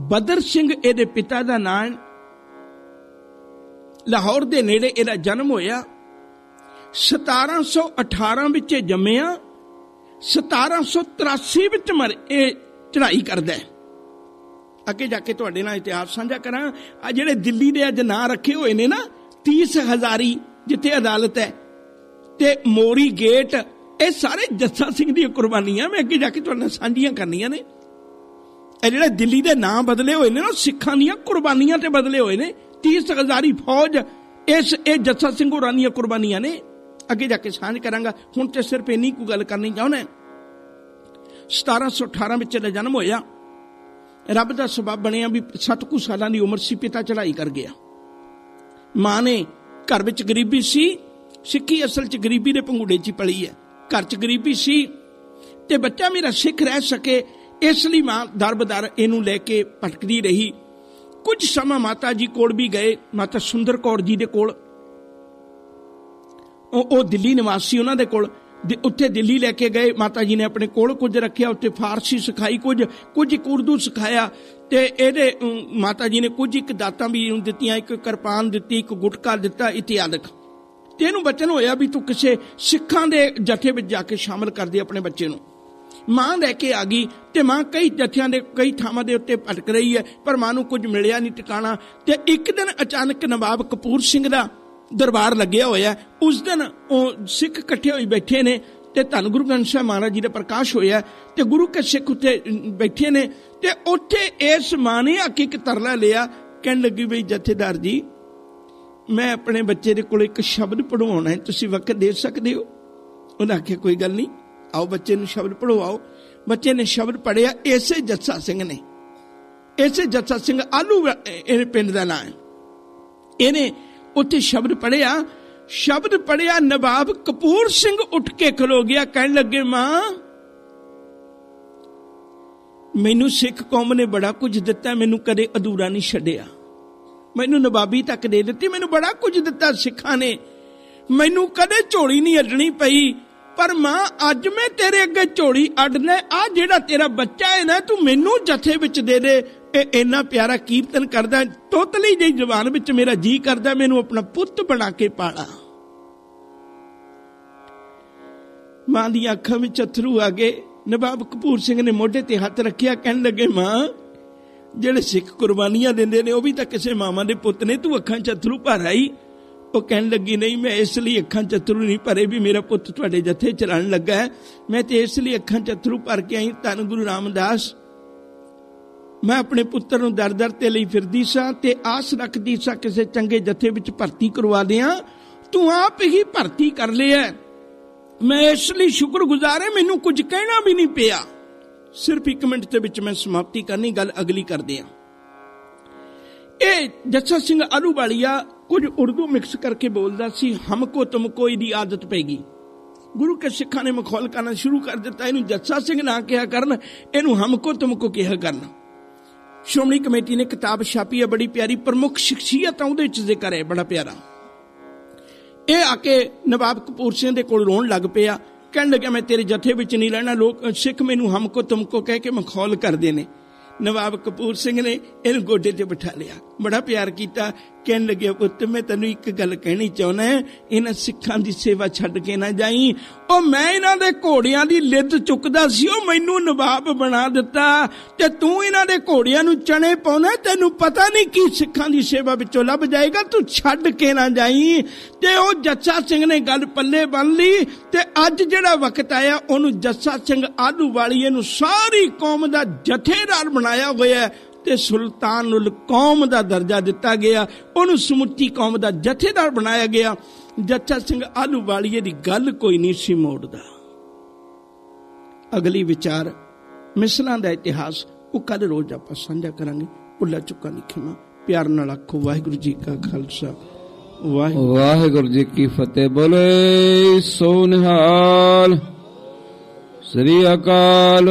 बदर सिंह इहदे पिता दा नाम, लाहौर दे नेड़े इहदा जन्म होया। 1718 विच जम्मिया, 1783 विच मर ये चढ़ाई करदा है। अगे जाके तुहाडे नाल इतिहास साझा करां। आ जिहड़े दिल्ली दे अज नां रखे होए ने ना 30 हज़ारी जिथे अदालत है ते मोरी गेट, ये सारे जस्सा सिंह दी कुर्बानियां मैं अगे जाके तुहाडे नाल साझीआं करनियां ने। ਇਹ ਜਿਹੜੇ ਦਿੱਲੀ ਦੇ ਨਾਂ ਬਦਲੇ ਹੋਏ ਨੇ ਨਾ ਸਿੱਖਾਂ ਦੀਆਂ ਕੁਰਬਾਨੀਆਂ ਤੇ ਬਦਲੇ ਹੋਏ ਨੇ। 30 ਹਜ਼ਾਰੀ ਫੌਜ ਇਹ ਜੱਸਾ ਸਿੰਘ ਹੋਰਾਂ ਦੀਆਂ ਕੁਰਬਾਨੀਆਂ ਨੇ। ਅੱਗੇ ਜਾ ਕੇ ਸਾਂਝ ਕਰਾਂਗਾ। ਹੁਣ ਤੇ ਸਿਰਫ ਇੰਨੀ ਕੁ ਗੱਲ ਕਰਨੀ ਚਾਹੁੰਦਾ। 1718 ਵਿੱਚ ਇਹਦਾ ਜਨਮ ਹੋਇਆ। ਰੱਬ ਦਾ ਸਬਬ ਬਣਿਆ ਵੀ 7 ਕੁ ਸਾਲਾਂ ਦੀ ਉਮਰ ਸੀ, ਪਿਤਾ ਚੜ੍ਹਾਈ ਕਰ ਗਿਆ। ਮਾਂ ਨੇ ਘਰ ਵਿੱਚ ਗਰੀਬੀ ਸੀ। ਸਿੱਖੀ ਅਸਲ 'ਚ ਗਰੀਬੀ ਦੇ ਪੰਗੂੜੇ 'ਚ ਪਲੀ ਹੈ। ਘਰ 'ਚ ਗਰੀਬੀ ਸੀ ਤੇ ਬੱਚਾ ਮੇਰਾ ਸਿੱਖ ਰਹਿ ਸਕੇ इसलिए मां दर बदर इनू लैके भटकती रही। कुछ समा माता जी कोल भी गए, माता सुंदर कौर जी दे कोल। ओ दिल्ली निवासी उन्हां दे कोल उत्थे दिल्ली लैके गए। माता जी ने अपने कोल कुछ रखिया, उत्थे फारसी सिखाई, कुछ एक उर्दू सिखाया ते इहदे माता जी ने कुछ एक दातां भी दित्तियां, एक किरपान दित्ती, एक गुटका दिता इत्यादि। ते इहनूं बचन होया भी तू किसे सिखां दे जथे विच जाके शामिल कर दे अपने बच्चे नूं। मां लैके आ गई ते मां कई जथियां दे कई थावां दे उत्ते भटक रही है, पर मां नूं कुछ मिलिया नहीं ठिकाना। ते एक दिन अचानक नवाब कपूर सिंह दा दरबार लग्या होया। उस दिन सिख इकट्ठे होई बैठे ने ते धन गुरु ग्रंथ साहिब महाराज जी दा प्रकाश होया ते गुरु के सिख उत्ते बैठे ने। ते उत्थे इस मां ने आके एक तरला लिया, कहन लगी बई जथेदार जी मैं अपने बच्चे दे कोल एक शब्द पढ़वाउणा है, तुसीं वक्त दे सकदे हो? उन्हें आख्या कोई गल नहीं, आओ बच्चे ने शब्द पढ़वाओ। बच्चे ने शब्द पढ़िया। इसे जस्सा सिंह ने, इसे जस्सा सिंह आलू पिंड का नाम है। इन्हें उत्थे शब्द पढ़िया। नवाब कपूर सिंह उठ के खलो गया, कहन लगे मां मैनू सिख कौम ने बड़ा कुछ दिता, मैनू कदे अधूरा नहीं छड्डिया। मैनू नवाबी तक दे दिती, मैनू बड़ा कुछ दिता सिखां ने, मैनू कदे झोली नहीं अड्डनी पई। पर मां अज मैं तेरे अगे झोली अड्डना, आ जेड़ा तेरा बच्चा है ना, तू मैनू जथे विच दे दे। इन्ना प्यारा कीर्तन करदा, तोतली जी जबान विच मेरा जी करदा मैनू अपना पुत्त बना के पाला। मां दी अखां विच अथरू आ गए। नवाब कपूर सिंह ने मोढे ते हथ रखिया, कहन लगे मां जेड़े सिख कुर्बानियां देंदे ने, वो भी तां किसे मावां दे पुत्त ने, तू अखां च अथरू भर आई। वो कहन लगी नहीं, मैं इसलिए अखां च अथरू नहीं भरे भी मेरा पुत्त तुहाडे जथे चलाण लगा है, मैं ते इसलिए अखां च अथरू भर के आई। धन गुरु रामदास, मैं अपने पुत्तर नूं दर दर ते लई फिरदी सां ते आस रखदी सां किसे चंगे जथे विच भर्ती करवा दियां, तू आप ही भर्ती कर लिया। मैं इसलिए शुक्रगुजार है, मैनू कुछ कहना भी नहीं पिया। सिर्फ 1 मिनट के विच मैं समाप्ति करनी, गल अगली करदे हां। ਇਹ जस्सा सिंह आलूवालिया कुछ उर्दू मिक्स करके बोलता सी, हमको तुमको इहदी आदत पैगी। गुरु के सिखा ने मखौल करना शुरू कर दिता, इनू जस्सा सिंह ना कहा करन, इनू हमको तुमको कहा करना। श्रोमणी कमेटी ने किताब छापी है, बड़ी प्यारी, प्रमुख शख्सियत उहदे विच जिक्र है, बड़ा प्यारा। ये आके नवाब कपूर सिंह दे कोल रोण लग पिया, कहन लगे मैं तेरे जथे विच नहीं रहना, लोग सिख मैनू हमको तुमको कह के मखौल करदे ने। नवाब कपूर सिंह ने इन्हू गोडे ते बिठा लिया, बड़ा प्यार किया, कहन लगे पुत्त मैं तेनू एक गल कहनी चाहना है, इन्हां सिखां दी सेवा छड्ड के ना जाई। ओ मैं इन्हां दे घोड़ियां दी लिद चुकदा सी, ओ मैनू नवाब बना दिता ते तू इन्हां दे घोड़ियां नू चने पाउणा, तैनू पता नहीं की सिखां दी सेवा विचों लभ जाएगा, तू छड्ड के ना जाई। ते ओ जस्सा सिंह ने गल पल्ले बन ली ते अज जिहड़ा वक्त आया ओनू जस्सा सिंह आलूवालिए नू सारी कौम दा जथेदार बनाया होया है ते सुल्तान उल कौम दा दर्जा दिता गया, ओनू समुची कौम दा जथेदार बनाया गया। जस्सा सिंह आलूवालिए दी गल कोई नहीं सी मोड़दा। अगली विचार मिसलां दा इतिहास वो कल रोज आपां साझा करांगे। भुल्ला चुका नहीं खिमा, प्यार नाल आखो वाहिगुरू जी का खालसा वाहिगुरू जी की फतेह। बोले सो निहाल, श्री अकाल।